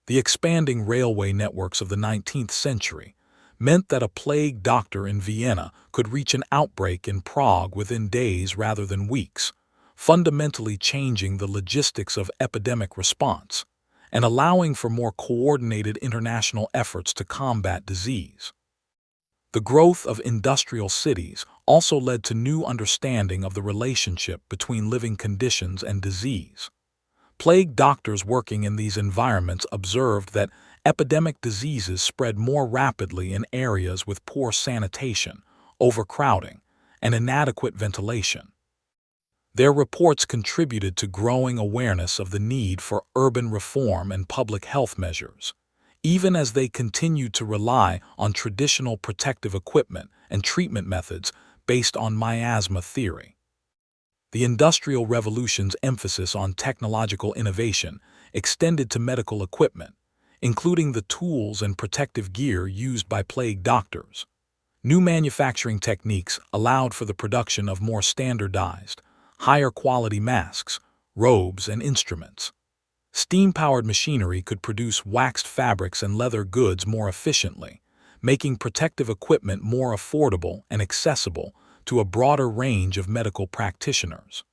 The expanding railway networks of the 19th century meant that a plague doctor in Vienna could reach an outbreak in Prague within days rather than weeks, fundamentally changing the logistics of epidemic response and allowing for more coordinated international efforts to combat disease. The growth of industrial cities also led to new understanding of the relationship between living conditions and disease. Plague doctors working in these environments observed that epidemic diseases spread more rapidly in areas with poor sanitation, overcrowding, and inadequate ventilation. Their reports contributed to growing awareness of the need for urban reform and public health measures, even as they continued to rely on traditional protective equipment and treatment methods based on miasma theory. The Industrial Revolution's emphasis on technological innovation extended to medical equipment, including the tools and protective gear used by plague doctors. New manufacturing techniques allowed for the production of more standardized, higher-quality masks, robes, and instruments. Steam-powered machinery could produce waxed fabrics and leather goods more efficiently, making protective equipment more affordable and accessible to a broader range of medical practitioners.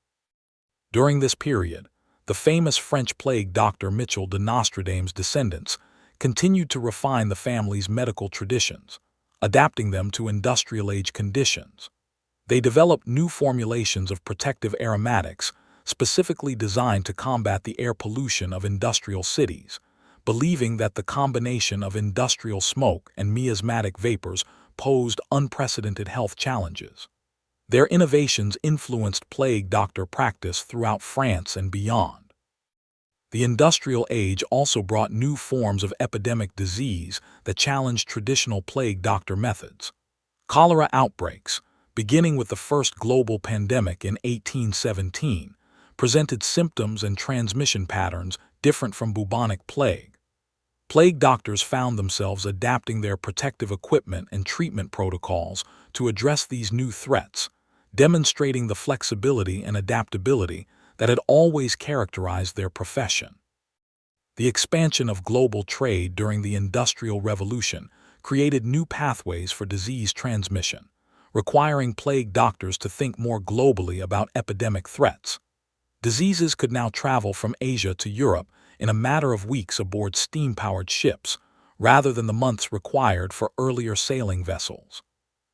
During this period, the famous French plague doctor Michel de Nostradam's descendants continued to refine the family's medical traditions, adapting them to industrial-age conditions. They developed new formulations of protective aromatics specifically designed to combat the air pollution of industrial cities, believing that the combination of industrial smoke and miasmatic vapors posed unprecedented health challenges. Their innovations influenced plague doctor practice throughout France and beyond. The industrial age also brought new forms of epidemic disease that challenged traditional plague doctor methods. Cholera outbreaks, beginning with the first global pandemic in 1817, presented symptoms and transmission patterns different from bubonic plague. Plague doctors found themselves adapting their protective equipment and treatment protocols to address these new threats, demonstrating the flexibility and adaptability that had always characterized their profession. The expansion of global trade during the Industrial Revolution created new pathways for disease transmission, requiring plague doctors to think more globally about epidemic threats. Diseases could now travel from Asia to Europe in a matter of weeks aboard steam-powered ships, rather than the months required for earlier sailing vessels.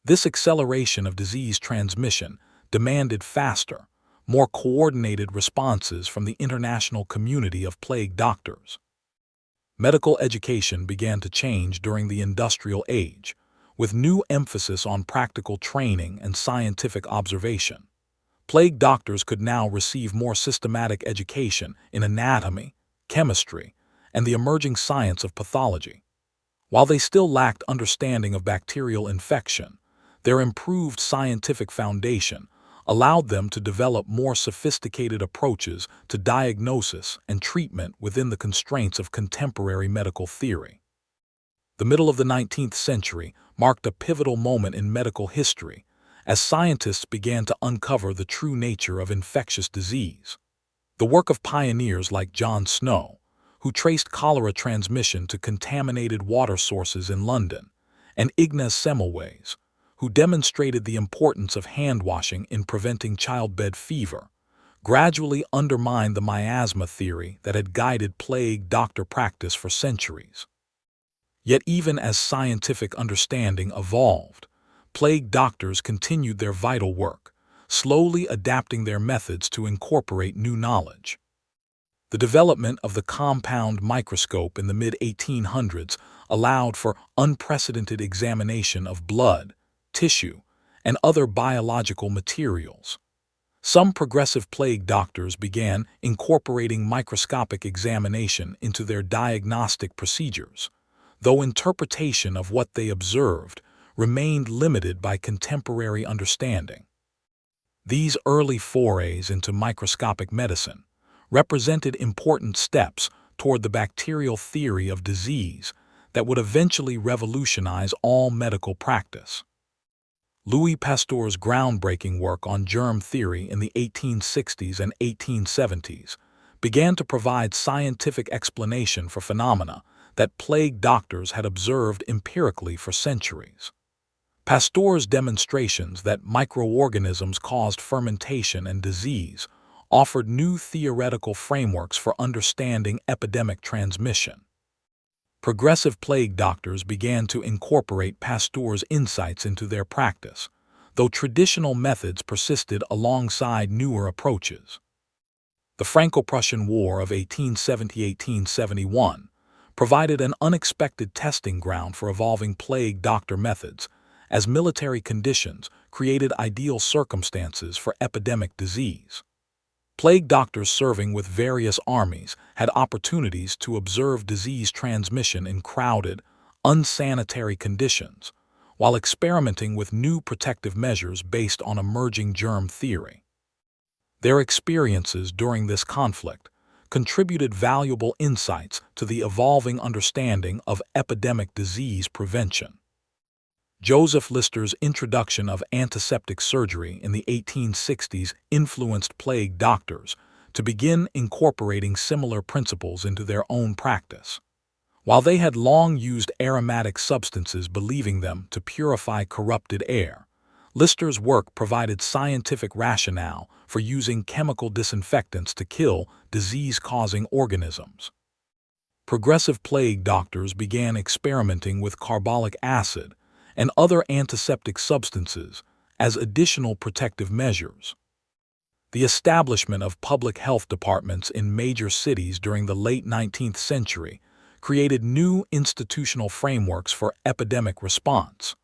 This acceleration of disease transmission demanded faster, more coordinated responses from the international community of plague doctors. Medical education began to change during the industrial age, with new emphasis on practical training and scientific observation. Plague doctors could now receive more systematic education in anatomy, chemistry, and the emerging science of pathology. While they still lacked understanding of bacterial infection, their improved scientific foundation allowed them to develop more sophisticated approaches to diagnosis and treatment within the constraints of contemporary medical theory. The middle of the 19th century marked a pivotal moment in medical history as scientists began to uncover the true nature of infectious disease. The work of pioneers like John Snow, who traced cholera transmission to contaminated water sources in London, and Ignaz Semmelweis, who demonstrated the importance of hand-washing in preventing childbed fever, gradually undermined the miasma theory that had guided plague doctor practice for centuries. Yet even as scientific understanding evolved, plague doctors continued their vital work, slowly adapting their methods to incorporate new knowledge. The development of the compound microscope in the mid-1800s allowed for unprecedented examination of blood, tissue, and other biological materials. Some progressive plague doctors began incorporating microscopic examination into their diagnostic procedures, though interpretation of what they observed remained limited by contemporary understanding. These early forays into microscopic medicine represented important steps toward the bacterial theory of disease that would eventually revolutionize all medical practice. Louis Pasteur's groundbreaking work on germ theory in the 1860s and 1870s began to provide scientific explanation for phenomena that plague doctors had observed empirically for centuries. Pasteur's demonstrations that microorganisms caused fermentation and disease offered new theoretical frameworks for understanding epidemic transmission. Progressive plague doctors began to incorporate Pasteur's insights into their practice, though traditional methods persisted alongside newer approaches. The Franco-Prussian War of 1870–1871 provided an unexpected testing ground for evolving plague doctor methods, as military conditions created ideal circumstances for epidemic disease. Plague doctors serving with various armies had opportunities to observe disease transmission in crowded, unsanitary conditions, while experimenting with new protective measures based on emerging germ theory. Their experiences during this conflict contributed valuable insights to the evolving understanding of epidemic disease prevention. Joseph Lister's introduction of antiseptic surgery in the 1860s influenced plague doctors to begin incorporating similar principles into their own practice. While they had long used aromatic substances believing them to purify corrupted air, Lister's work provided scientific rationale for using chemical disinfectants to kill disease-causing organisms. Progressive plague doctors began experimenting with carbolic acid and other antiseptic substances as additional protective measures. The establishment of public health departments in major cities during the late 19th century created new institutional frameworks for epidemic response.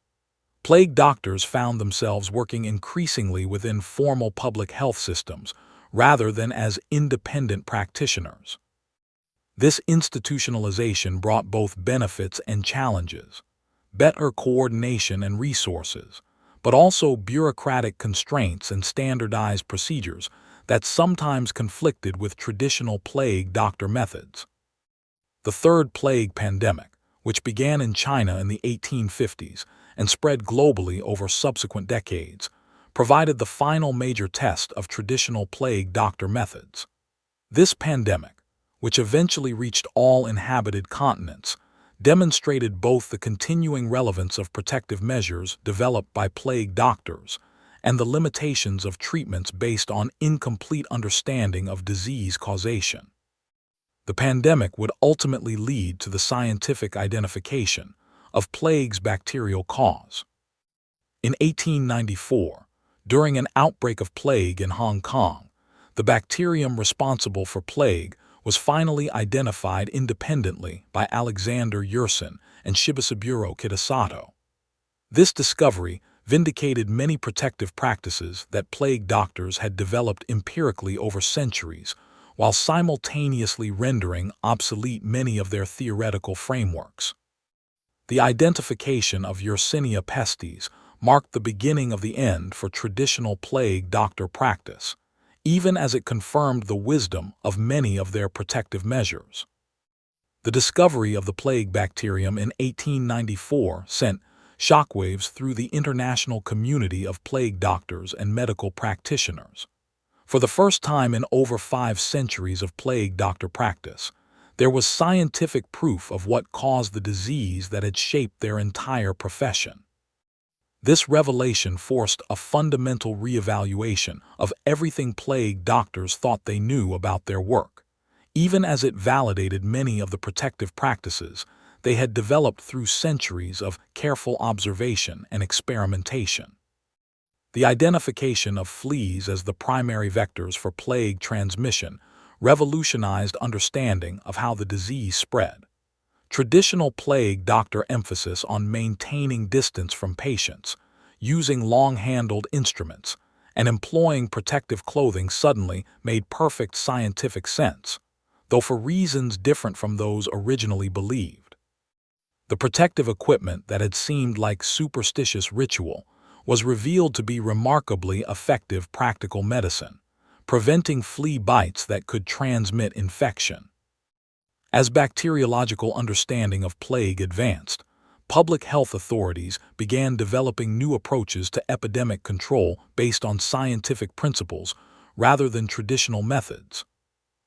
Plague doctors found themselves working increasingly within formal public health systems rather than as independent practitioners. This institutionalization brought both benefits and challenges: better coordination and resources, but also bureaucratic constraints and standardized procedures that sometimes conflicted with traditional plague doctor methods. The third plague pandemic, which began in China in the 1850s and spread globally over subsequent decades, provided the final major test of traditional plague doctor methods. This pandemic, which eventually reached all inhabited continents, demonstrated both the continuing relevance of protective measures developed by plague doctors and the limitations of treatments based on incomplete understanding of disease causation. The pandemic would ultimately lead to the scientific identification of plague's bacterial cause. In 1894, during an outbreak of plague in Hong Kong, the bacterium responsible for plague was finally identified independently by Alexander Yersin and Shibasaburo Kitasato. This discovery vindicated many protective practices that plague doctors had developed empirically over centuries, while simultaneously rendering obsolete many of their theoretical frameworks. The identification of Yersinia pestis marked the beginning of the end for traditional plague doctor practice, even as it confirmed the wisdom of many of their protective measures. The discovery of the plague bacterium in 1894 sent shockwaves through the international community of plague doctors and medical practitioners. For the first time in over 5 centuries of plague doctor practice, there was scientific proof of what caused the disease that had shaped their entire profession. This revelation forced a fundamental reevaluation of everything plague doctors thought they knew about their work, even as it validated many of the protective practices they had developed through centuries of careful observation and experimentation. The identification of fleas as the primary vectors for plague transmission revolutionized understanding of how the disease spread. Traditional plague doctor emphasis on maintaining distance from patients, using long-handled instruments, and employing protective clothing suddenly made perfect scientific sense, though for reasons different from those originally believed. The protective equipment that had seemed like superstitious ritual was revealed to be remarkably effective practical medicine, preventing flea bites that could transmit infection. As bacteriological understanding of plague advanced, public health authorities began developing new approaches to epidemic control based on scientific principles rather than traditional methods.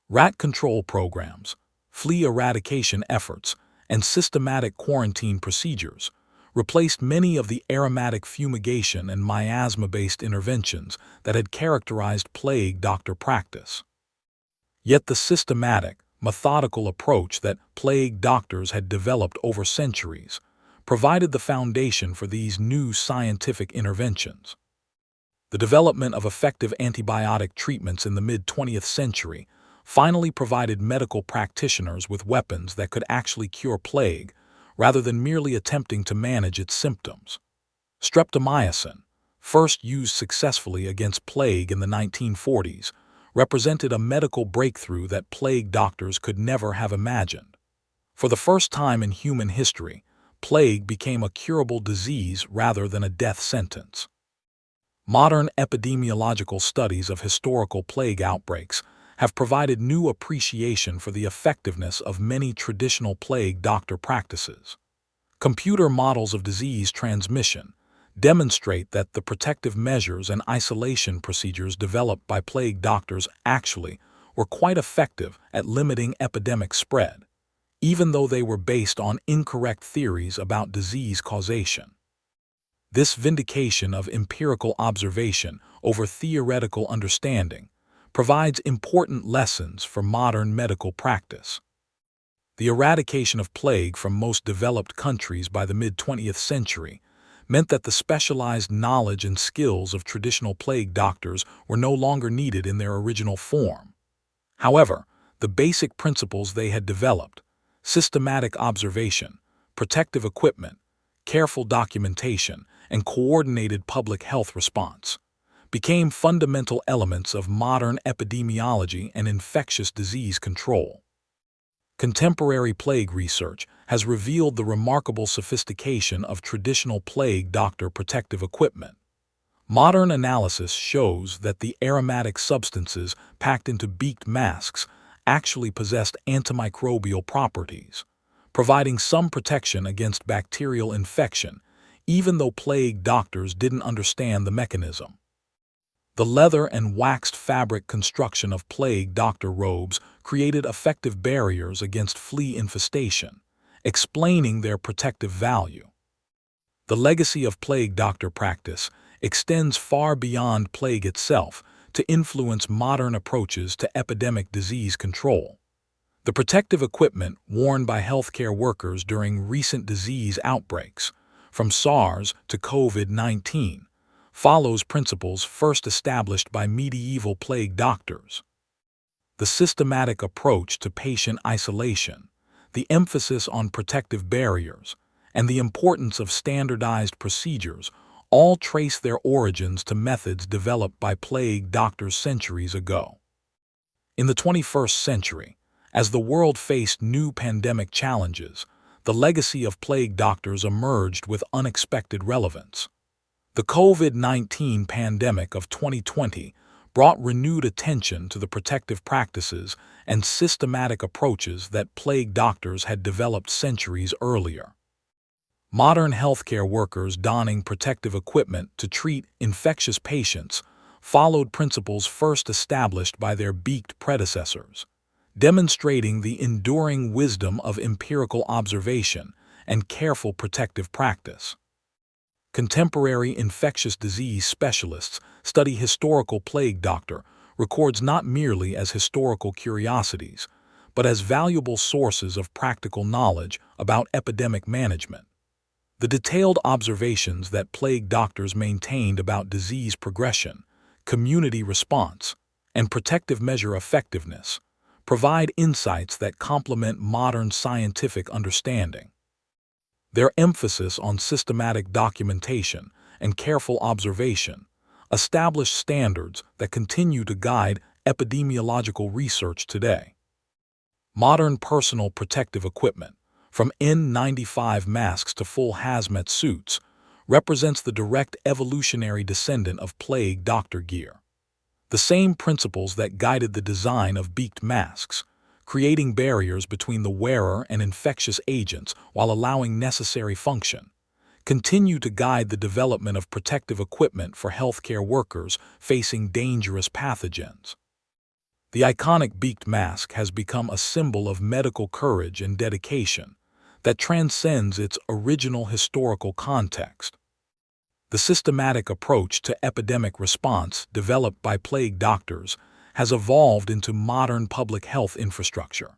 Rat control programs, flea eradication efforts, and systematic quarantine procedures, replaced many of the aromatic fumigation and miasma-based interventions that had characterized plague doctor practice. Yet the systematic, methodical approach that plague doctors had developed over centuries provided the foundation for these new scientific interventions. The development of effective antibiotic treatments in the mid-20th century finally provided medical practitioners with weapons that could actually cure plague, rather than merely attempting to manage its symptoms. Streptomycin, first used successfully against plague in the 1940s, represented a medical breakthrough that plague doctors could never have imagined. For the first time in human history, plague became a curable disease rather than a death sentence. Modern epidemiological studies of historical plague outbreaks have provided new appreciation for the effectiveness of many traditional plague doctor practices. Computer models of disease transmission demonstrate that the protective measures and isolation procedures developed by plague doctors actually were quite effective at limiting epidemic spread, even though they were based on incorrect theories about disease causation. This vindication of empirical observation over theoretical understanding provides important lessons for modern medical practice. The eradication of plague from most developed countries by the mid-20th century meant that the specialized knowledge and skills of traditional plague doctors were no longer needed in their original form. However, the basic principles they had developed, systematic observation, protective equipment, careful documentation, and coordinated public health response, became fundamental elements of modern epidemiology and infectious disease control. Contemporary plague research has revealed the remarkable sophistication of traditional plague doctor protective equipment. Modern analysis shows that the aromatic substances packed into beaked masks actually possessed antimicrobial properties, providing some protection against bacterial infection, even though plague doctors didn't understand the mechanism. The leather and waxed fabric construction of plague doctor robes created effective barriers against flea infestation, explaining their protective value. The legacy of plague doctor practice extends far beyond plague itself to influence modern approaches to epidemic disease control. The protective equipment worn by healthcare workers during recent disease outbreaks, from SARS to COVID-19, follows principles first established by medieval plague doctors. The systematic approach to patient isolation, the emphasis on protective barriers, and the importance of standardized procedures all trace their origins to methods developed by plague doctors centuries ago. In the 21st century, as the world faced new pandemic challenges, the legacy of plague doctors emerged with unexpected relevance. The COVID-19 pandemic of 2020 brought renewed attention to the protective practices and systematic approaches that plague doctors had developed centuries earlier. Modern healthcare workers donning protective equipment to treat infectious patients followed principles first established by their beaked predecessors, demonstrating the enduring wisdom of empirical observation and careful protective practice. Contemporary infectious disease specialists study historical plague doctor records not merely as historical curiosities, but as valuable sources of practical knowledge about epidemic management. The detailed observations that plague doctors maintained about disease progression, community response, and protective measure effectiveness provide insights that complement modern scientific understanding. Their emphasis on systematic documentation and careful observation establish standards that continue to guide epidemiological research today. Modern personal protective equipment, from N95 masks to full hazmat suits, represents the direct evolutionary descendant of plague doctor gear. The same principles that guided the design of beaked masks, creating barriers between the wearer and infectious agents while allowing necessary function, continue to guide the development of protective equipment for healthcare workers facing dangerous pathogens. The iconic beaked mask has become a symbol of medical courage and dedication, that transcends its original historical context. The systematic approach to epidemic response developed by plague doctors has evolved into modern public health infrastructure.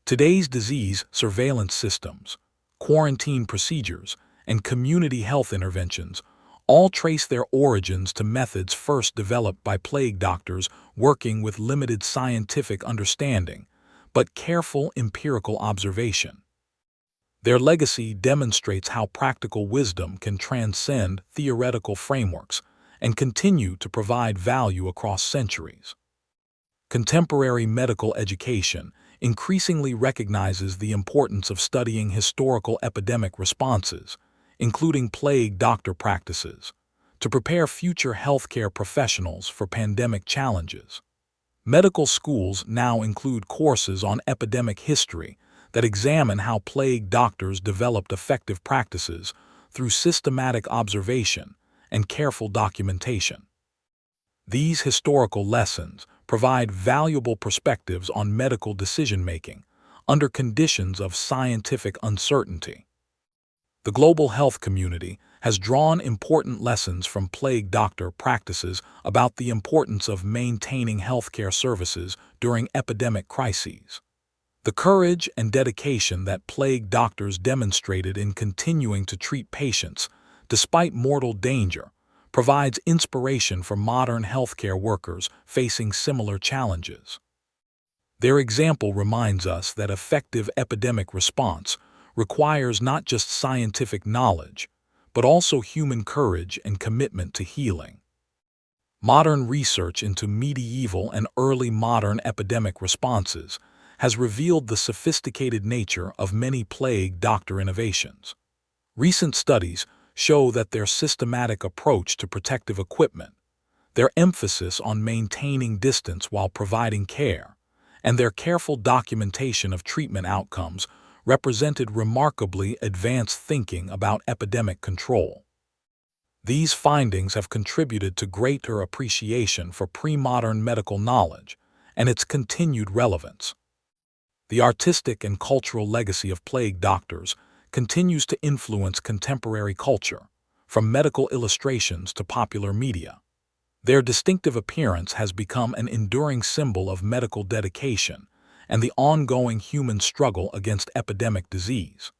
Today's disease surveillance systems, quarantine procedures, and community health interventions all trace their origins to methods first developed by plague doctors working with limited scientific understanding, but careful empirical observation. Their legacy demonstrates how practical wisdom can transcend theoretical frameworks and continue to provide value across centuries. Contemporary medical education increasingly recognizes the importance of studying historical epidemic responses, including plague doctor practices, to prepare future healthcare professionals for pandemic challenges. Medical schools now include courses on epidemic history that examine how plague doctors developed effective practices through systematic observation and careful documentation. These historical lessons provide valuable perspectives on medical decision-making under conditions of scientific uncertainty. The global health community has drawn important lessons from plague doctor practices about the importance of maintaining healthcare services during epidemic crises. The courage and dedication that plague doctors demonstrated in continuing to treat patients despite mortal danger provides inspiration for modern healthcare workers facing similar challenges. Their example reminds us that effective epidemic response requires not just scientific knowledge, but also human courage and commitment to healing. Modern research into medieval and early modern epidemic responses has revealed the sophisticated nature of many plague doctor innovations. Recent studies show that their systematic approach to protective equipment, their emphasis on maintaining distance while providing care, and their careful documentation of treatment outcomes represented remarkably advanced thinking about epidemic control. These findings have contributed to greater appreciation for pre-modern medical knowledge and its continued relevance. The artistic and cultural legacy of plague doctors continues to influence contemporary culture, from medical illustrations to popular media. Their distinctive appearance has become an enduring symbol of medical dedication and the ongoing human struggle against epidemic disease.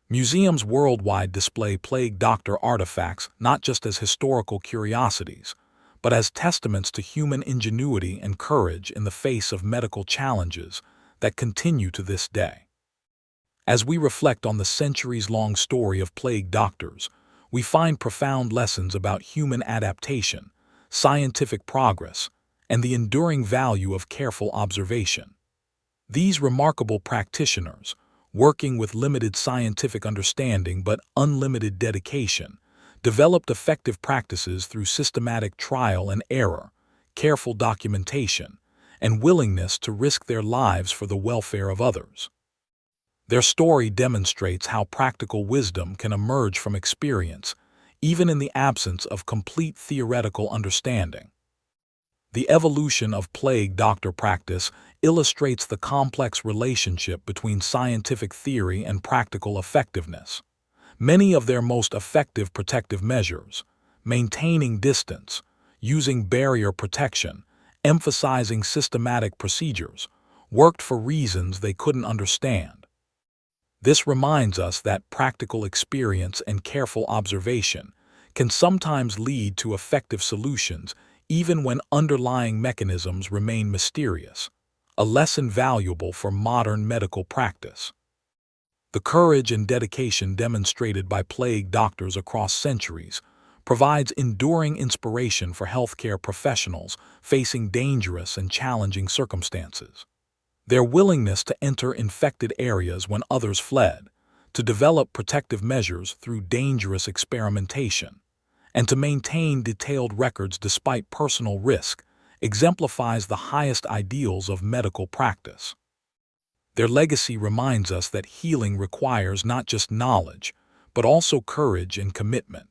Museums worldwide display plague doctor artifacts not just as historical curiosities, but as testaments to human ingenuity and courage in the face of medical challenges that continue to this day. As we reflect on the centuries-long story of plague doctors, we find profound lessons about human adaptation, scientific progress, and the enduring value of careful observation. These remarkable practitioners, working with limited scientific understanding but unlimited dedication, developed effective practices through systematic trial and error, careful documentation, and willingness to risk their lives for the welfare of others. Their story demonstrates how practical wisdom can emerge from experience, even in the absence of complete theoretical understanding. The evolution of plague doctor practice illustrates the complex relationship between scientific theory and practical effectiveness. Many of their most effective protective measures, maintaining distance, using barrier protection, emphasizing systematic procedures, worked for reasons they couldn't understand. This reminds us that practical experience and careful observation can sometimes lead to effective solutions even when underlying mechanisms remain mysterious, a lesson valuable for modern medical practice. The courage and dedication demonstrated by plague doctors across centuries provides enduring inspiration for healthcare professionals facing dangerous and challenging circumstances. Their willingness to enter infected areas when others fled, to develop protective measures through dangerous experimentation, and to maintain detailed records despite personal risk exemplifies the highest ideals of medical practice. Their legacy reminds us that healing requires not just knowledge, but also courage and commitment.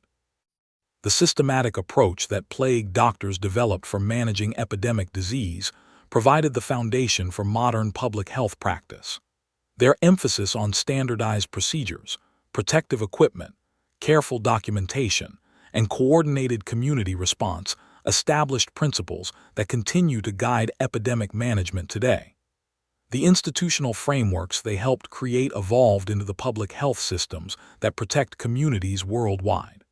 The systematic approach that plague doctors developed for managing epidemic disease provided the foundation for modern public health practice. Their emphasis on standardized procedures, protective equipment, careful documentation, and coordinated community response established principles that continue to guide epidemic management today. The institutional frameworks they helped create evolved into the public health systems that protect communities worldwide.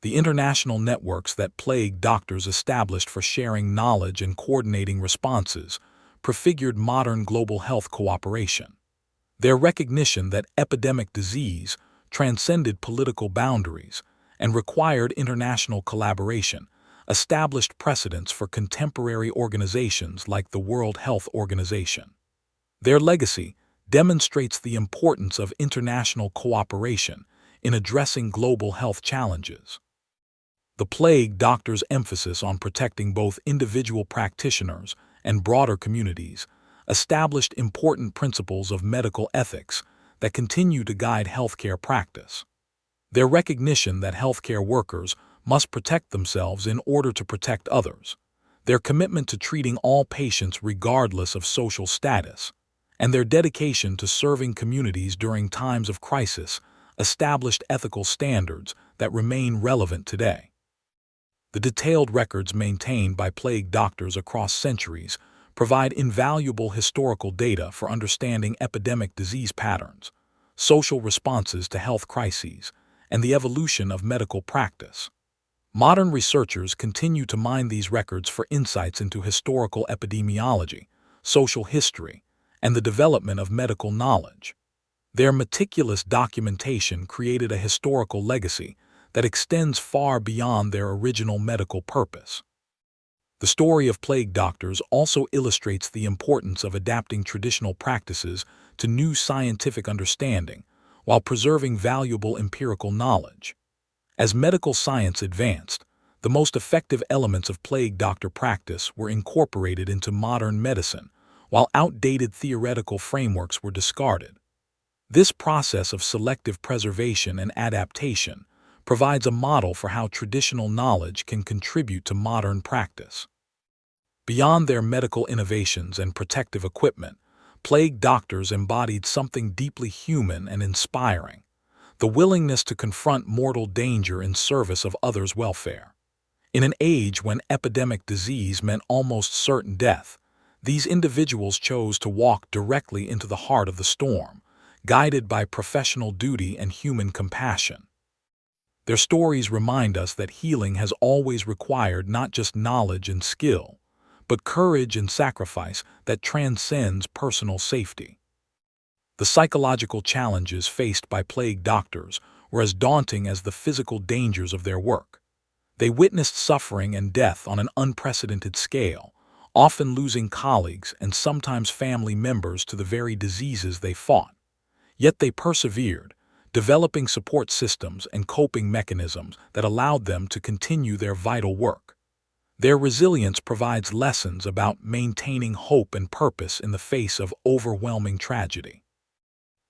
The international networks that plague doctors established for sharing knowledge and coordinating responses prefigured modern global health cooperation. Their recognition that epidemic disease transcended political boundaries and required international collaboration established precedents for contemporary organizations like the World Health Organization. Their legacy demonstrates the importance of international cooperation in addressing global health challenges. The plague doctors' emphasis on protecting both individual practitioners and broader communities established important principles of medical ethics that continue to guide healthcare practice. Their recognition that healthcare workers must protect themselves in order to protect others, their commitment to treating all patients regardless of social status, and their dedication to serving communities during times of crisis established ethical standards that remain relevant today. The detailed records maintained by plague doctors across centuries provide invaluable historical data for understanding epidemic disease patterns, social responses to health crises, and the evolution of medical practice. Modern researchers continue to mine these records for insights into historical epidemiology, social history, and the development of medical knowledge. Their meticulous documentation created a historical legacy that extends far beyond their original medical purpose. The story of plague doctors also illustrates the importance of adapting traditional practices to new scientific understanding while preserving valuable empirical knowledge. As medical science advanced, the most effective elements of plague doctor practice were incorporated into modern medicine, while outdated theoretical frameworks were discarded. This process of selective preservation and adaptation provides a model for how traditional knowledge can contribute to modern practice. Beyond their medical innovations and protective equipment, plague doctors embodied something deeply human and inspiring: the willingness to confront mortal danger in service of others' welfare. In an age when epidemic disease meant almost certain death, these individuals chose to walk directly into the heart of the storm, guided by professional duty and human compassion. Their stories remind us that healing has always required not just knowledge and skill, but courage and sacrifice that transcends personal safety. The psychological challenges faced by plague doctors were as daunting as the physical dangers of their work. They witnessed suffering and death on an unprecedented scale, often losing colleagues and sometimes family members to the very diseases they fought. Yet they persevered, developing support systems and coping mechanisms that allowed them to continue their vital work. Their resilience provides lessons about maintaining hope and purpose in the face of overwhelming tragedy.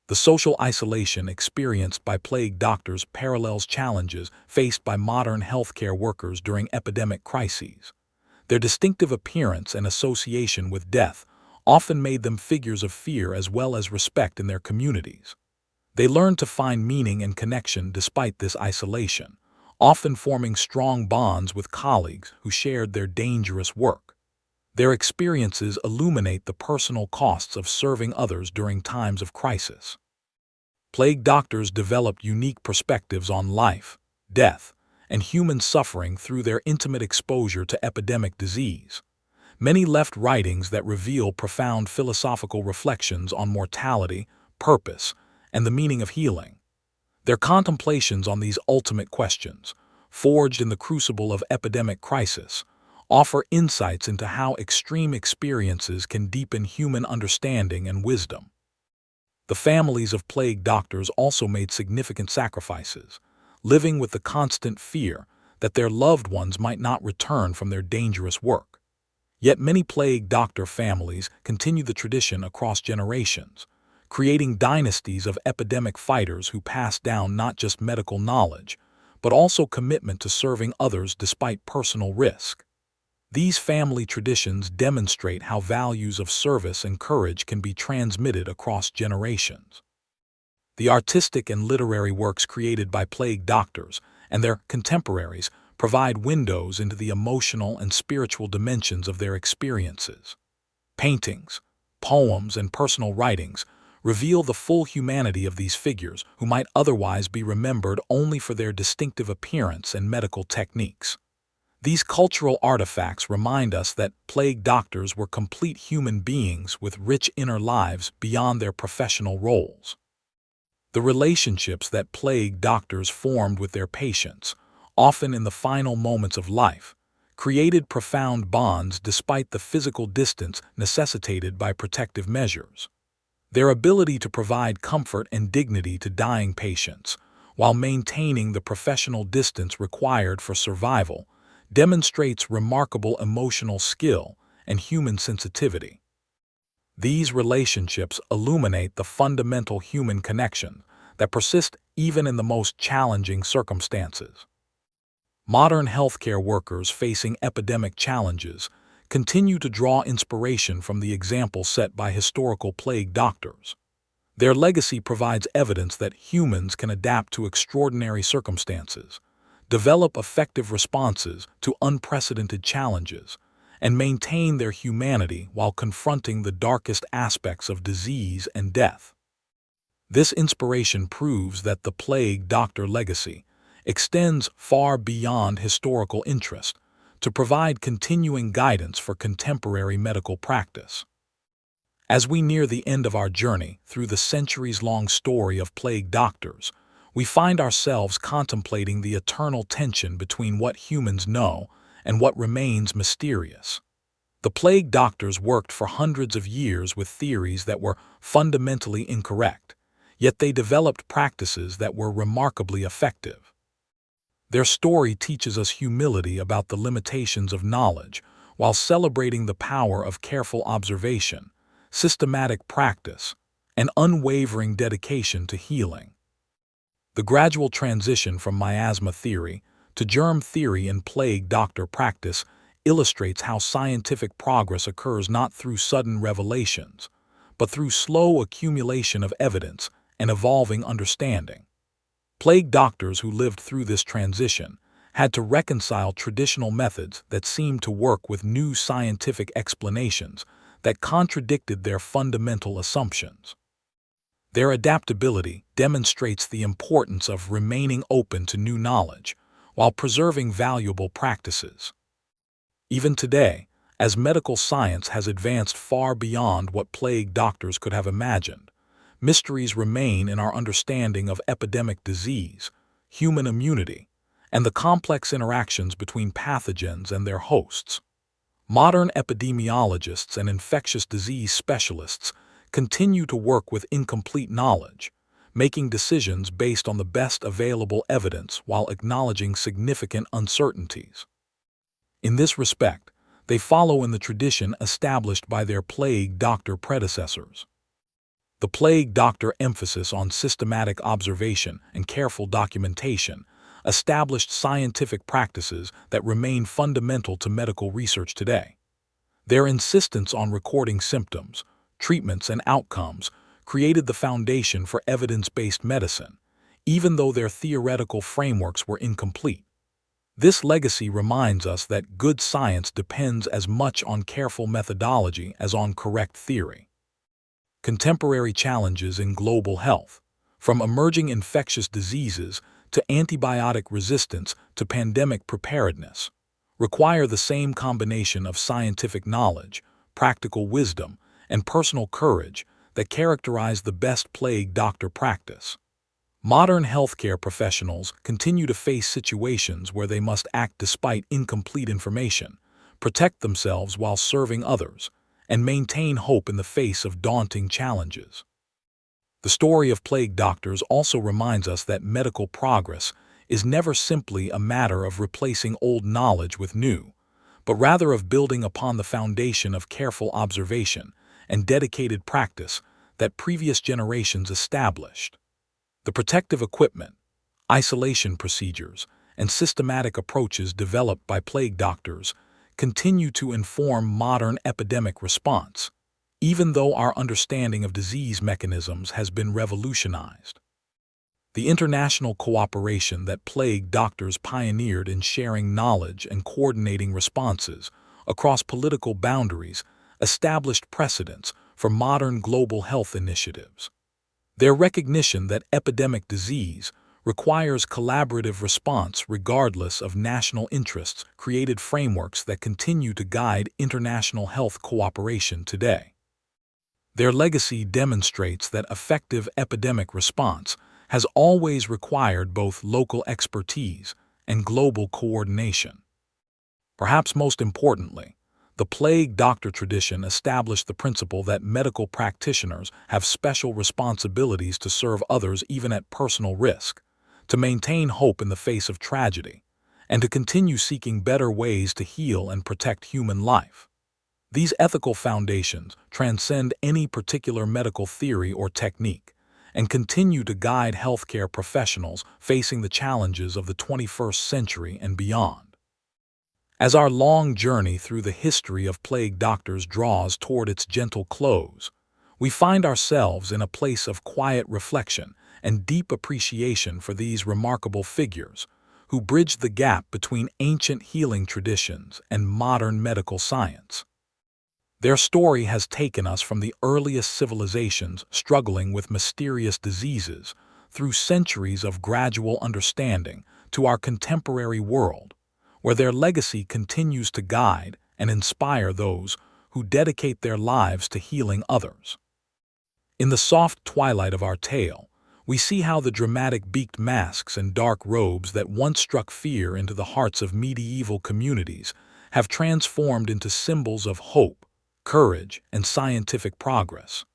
The social isolation experienced by plague doctors parallels challenges faced by modern healthcare workers during epidemic crises. Their distinctive appearance and association with death often made them figures of fear as well as respect in their communities. They learned to find meaning and connection despite this isolation, often forming strong bonds with colleagues who shared their dangerous work. Their experiences illuminate the personal costs of serving others during times of crisis. Plague doctors developed unique perspectives on life, death, and human suffering through their intimate exposure to epidemic disease. Many left writings that reveal profound philosophical reflections on mortality, purpose, and the meaning of healing. Their contemplations on these ultimate questions, forged in the crucible of epidemic crisis, offer insights into how extreme experiences can deepen human understanding and wisdom. The families of plague doctors also made significant sacrifices, living with the constant fear that their loved ones might not return from their dangerous work. Yet many plague doctor families continue the tradition across generations, creating dynasties of epidemic fighters who pass down not just medical knowledge, but also commitment to serving others despite personal risk. These family traditions demonstrate how values of service and courage can be transmitted across generations. The artistic and literary works created by plague doctors and their contemporaries provide windows into the emotional and spiritual dimensions of their experiences. Paintings, poems, and personal writings reveal the full humanity of these figures who might otherwise be remembered only for their distinctive appearance and medical techniques. These cultural artifacts remind us that plague doctors were complete human beings with rich inner lives beyond their professional roles. The relationships that plague doctors formed with their patients, often in the final moments of life, created profound bonds despite the physical distance necessitated by protective measures. Their ability to provide comfort and dignity to dying patients, while maintaining the professional distance required for survival, demonstrates remarkable emotional skill and human sensitivity. These relationships illuminate the fundamental human connection that persist even in the most challenging circumstances. Modern healthcare workers facing epidemic challenges continue to draw inspiration from the example set by historical plague doctors. Their legacy provides evidence that humans can adapt to extraordinary circumstances, develop effective responses to unprecedented challenges, and maintain their humanity while confronting the darkest aspects of disease and death. This inspiration proves that the plague doctor legacy extends far beyond historical interest to provide continuing guidance for contemporary medical practice. As we near the end of our journey through the centuries-long story of plague doctors, we find ourselves contemplating the eternal tension between what humans know and what remains mysterious. The plague doctors worked for hundreds of years with theories that were fundamentally incorrect, yet they developed practices that were remarkably effective. Their story teaches us humility about the limitations of knowledge while celebrating the power of careful observation, systematic practice, and unwavering dedication to healing. The gradual transition from miasma theory to germ theory in plague doctor practice illustrates how scientific progress occurs not through sudden revelations, but through slow accumulation of evidence and evolving understanding. Plague doctors who lived through this transition had to reconcile traditional methods that seemed to work with new scientific explanations that contradicted their fundamental assumptions. Their adaptability demonstrates the importance of remaining open to new knowledge while preserving valuable practices. Even today, as medical science has advanced far beyond what plague doctors could have imagined, mysteries remain in our understanding of epidemic disease, human immunity, and the complex interactions between pathogens and their hosts. Modern epidemiologists and infectious disease specialists continue to work with incomplete knowledge, making decisions based on the best available evidence while acknowledging significant uncertainties. In this respect, they follow in the tradition established by their plague doctor predecessors. The plague doctor emphasis on systematic observation and careful documentation established scientific practices that remain fundamental to medical research today. Their insistence on recording symptoms, treatments, and outcomes created the foundation for evidence-based medicine, even though their theoretical frameworks were incomplete. This legacy reminds us that good science depends as much on careful methodology as on correct theory. Contemporary challenges in global health, from emerging infectious diseases to antibiotic resistance to pandemic preparedness, require the same combination of scientific knowledge, practical wisdom, and personal courage that characterize the best plague doctor practice. Modern healthcare professionals continue to face situations where they must act despite incomplete information, protect themselves while serving others, and maintain hope in the face of daunting challenges. The story of plague doctors also reminds us that medical progress is never simply a matter of replacing old knowledge with new, but rather of building upon the foundation of careful observation and dedicated practice that previous generations established. The protective equipment, isolation procedures, and systematic approaches developed by plague doctors continue to inform modern epidemic response, even though our understanding of disease mechanisms has been revolutionized. The international cooperation that plague doctors pioneered in sharing knowledge and coordinating responses across political boundaries established precedents for modern global health initiatives. Their recognition that epidemic disease requires collaborative response regardless of national interests created frameworks that continue to guide international health cooperation today. Their legacy demonstrates that effective epidemic response has always required both local expertise and global coordination. Perhaps most importantly, the plague doctor tradition established the principle that medical practitioners have special responsibilities to serve others even at personal risk, to maintain hope in the face of tragedy, and to continue seeking better ways to heal and protect human life. These ethical foundations transcend any particular medical theory or technique and continue to guide healthcare professionals facing the challenges of the 21st century and beyond. As our long journey through the history of plague doctors draws toward its gentle close, we find ourselves in a place of quiet reflection and deep appreciation for these remarkable figures who bridged the gap between ancient healing traditions and modern medical science. Their story has taken us from the earliest civilizations struggling with mysterious diseases through centuries of gradual understanding to our contemporary world, where their legacy continues to guide and inspire those who dedicate their lives to healing others. In the soft twilight of our tale, we see how the dramatic beaked masks and dark robes that once struck fear into the hearts of medieval communities have transformed into symbols of hope, courage, and scientific progress.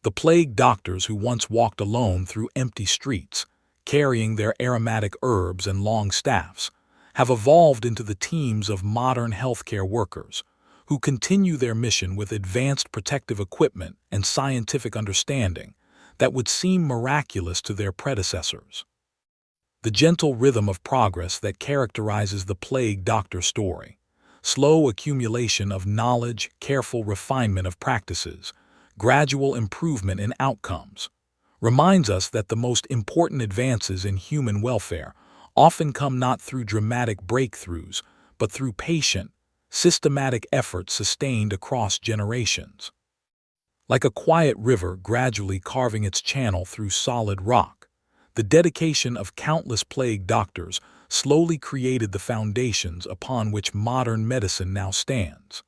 The plague doctors who once walked alone through empty streets, carrying their aromatic herbs and long staffs, have evolved into the teams of modern healthcare workers who continue their mission with advanced protective equipment and scientific understanding that would seem miraculous to their predecessors. The gentle rhythm of progress that characterizes the plague doctor story, slow accumulation of knowledge, careful refinement of practices, gradual improvement in outcomes, reminds us that the most important advances in human welfare often come not through dramatic breakthroughs, but through patient, systematic effort sustained across generations. Like a quiet river gradually carving its channel through solid rock, the dedication of countless plague doctors slowly created the foundations upon which modern medicine now stands.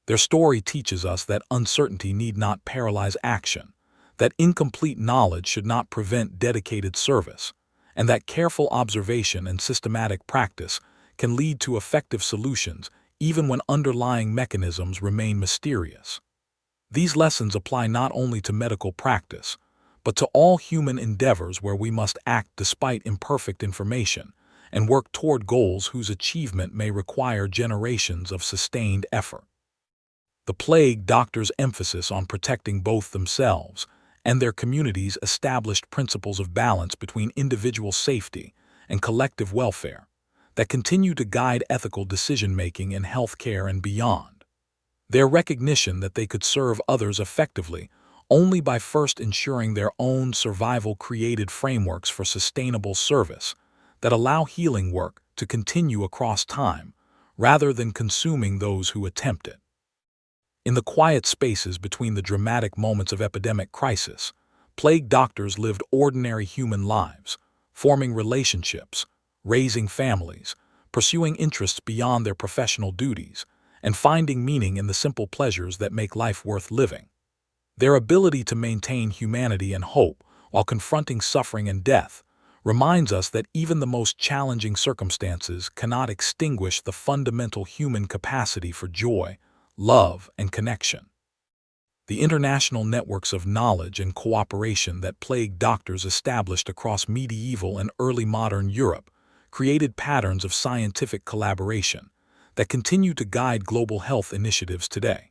Their story teaches us that uncertainty need not paralyze action, that incomplete knowledge should not prevent dedicated service, and that careful observation and systematic practice can lead to effective solutions even when underlying mechanisms remain mysterious. These lessons apply not only to medical practice, but to all human endeavors where we must act despite imperfect information and work toward goals whose achievement may require generations of sustained effort. The plague doctors' emphasis on protecting both themselves and their communities established principles of balance between individual safety and collective welfare that continue to guide ethical decision-making in healthcare and beyond. Their recognition that they could serve others effectively only by first ensuring their own survival created frameworks for sustainable service that allow healing work to continue across time rather than consuming those who attempt it. In the quiet spaces between the dramatic moments of epidemic crisis, plague doctors lived ordinary human lives, forming relationships, raising families, pursuing interests beyond their professional duties, and finding meaning in the simple pleasures that make life worth living. Their ability to maintain humanity and hope while confronting suffering and death reminds us that even the most challenging circumstances cannot extinguish the fundamental human capacity for joy, love, and connection. The international networks of knowledge and cooperation that plague doctors established across medieval and early modern Europe created patterns of scientific collaboration that continue to guide global health initiatives today.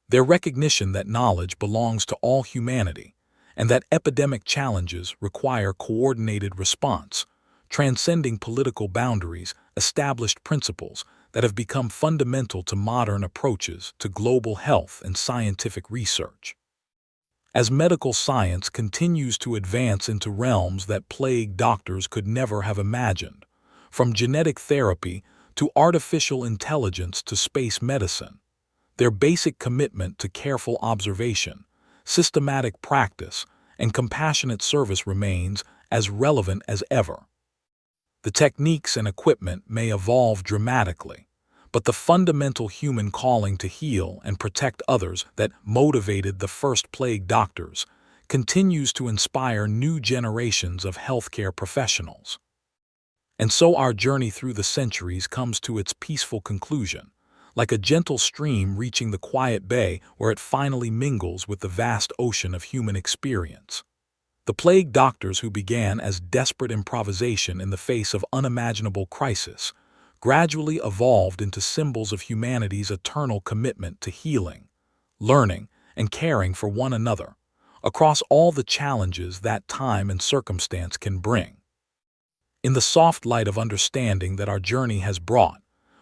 Their recognition that knowledge belongs to all humanity and that epidemic challenges require coordinated response, transcending political boundaries, established principles that have become fundamental to modern approaches to global health and scientific research. As medical science continues to advance into realms that plague doctors could never have imagined, from genetic therapy to artificial intelligence to space medicine, their basic commitment to careful observation, systematic practice, and compassionate service remains as relevant as ever. The techniques and equipment may evolve dramatically, but the fundamental human calling to heal and protect others that motivated the first plague doctors continues to inspire new generations of healthcare professionals. And so our journey through the centuries comes to its peaceful conclusion, like a gentle stream reaching the quiet bay where it finally mingles with the vast ocean of human experience. The plague doctors, who began as desperate improvisation in the face of unimaginable crisis, gradually evolved into symbols of humanity's eternal commitment to healing, learning, and caring for one another, across all the challenges that time and circumstance can bring. In the soft light of understanding that our journey has brought,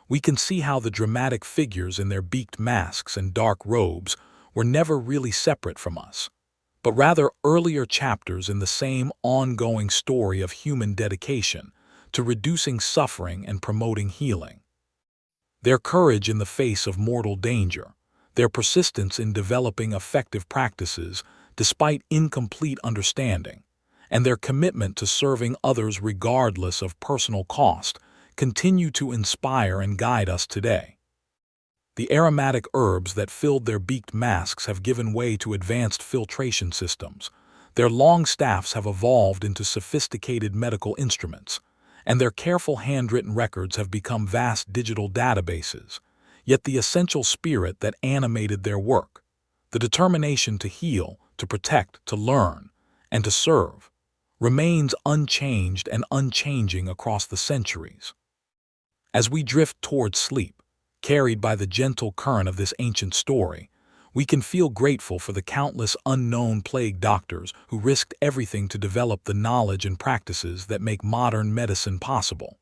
we can see how the dramatic figures in their beaked masks and dark robes were never really separate from us, but rather earlier chapters in the same ongoing story of human dedication to reducing suffering and promoting healing. Their courage in the face of mortal danger, their persistence in developing effective practices despite incomplete understanding, and their commitment to serving others regardless of personal cost continue to inspire and guide us today. The aromatic herbs that filled their beaked masks have given way to advanced filtration systems. Their long staffs have evolved into sophisticated medical instruments, and their careful handwritten records have become vast digital databases. Yet the essential spirit that animated their work, the determination to heal, to protect, to learn, and to serve, remains unchanged and unchanging across the centuries. As we drift towards sleep, carried by the gentle current of this ancient story, we can feel grateful for the countless unknown plague doctors who risked everything to develop the knowledge and practices that make modern medicine possible.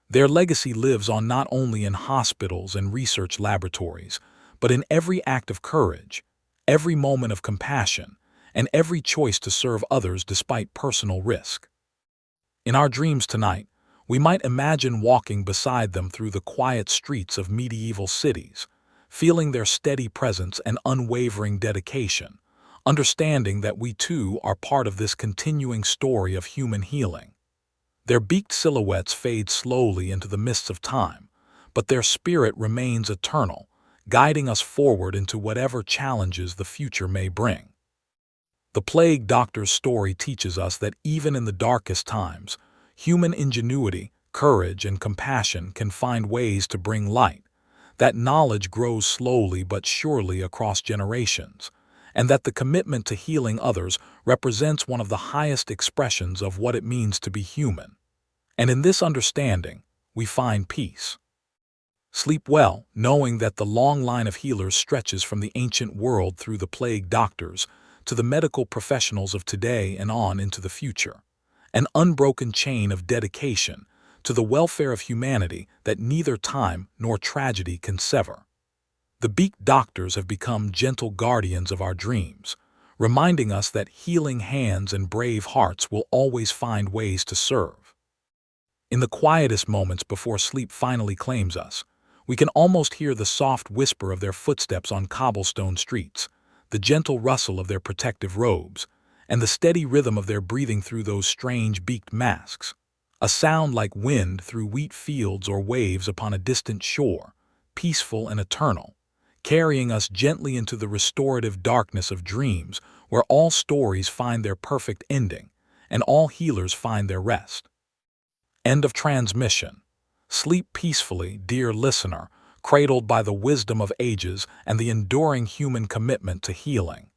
Their legacy lives on not only in hospitals and research laboratories, but in every act of courage, every moment of compassion, and every choice to serve others despite personal risk. In our dreams tonight, we might imagine walking beside them through the quiet streets of medieval cities, feeling their steady presence and unwavering dedication, understanding that we too are part of this continuing story of human healing. Their beaked silhouettes fade slowly into the mists of time, but their spirit remains eternal, guiding us forward into whatever challenges the future may bring. The plague doctor's story teaches us that even in the darkest times, human ingenuity, courage, and compassion can find ways to bring light, that knowledge grows slowly but surely across generations, and that the commitment to healing others represents one of the highest expressions of what it means to be human. And in this understanding, we find peace. Sleep well, knowing that the long line of healers stretches from the ancient world through the plague doctors to the medical professionals of today and on into the future, an unbroken chain of dedication to the welfare of humanity that neither time nor tragedy can sever. The beaked doctors have become gentle guardians of our dreams, reminding us that healing hands and brave hearts will always find ways to serve. In the quietest moments before sleep finally claims us, we can almost hear the soft whisper of their footsteps on cobblestone streets, the gentle rustle of their protective robes, and the steady rhythm of their breathing through those strange beaked masks, a sound like wind through wheat fields or waves upon a distant shore, peaceful and eternal, carrying us gently into the restorative darkness of dreams where all stories find their perfect ending and all healers find their rest. End of transmission. Sleep peacefully, dear listener, cradled by the wisdom of ages and the enduring human commitment to healing.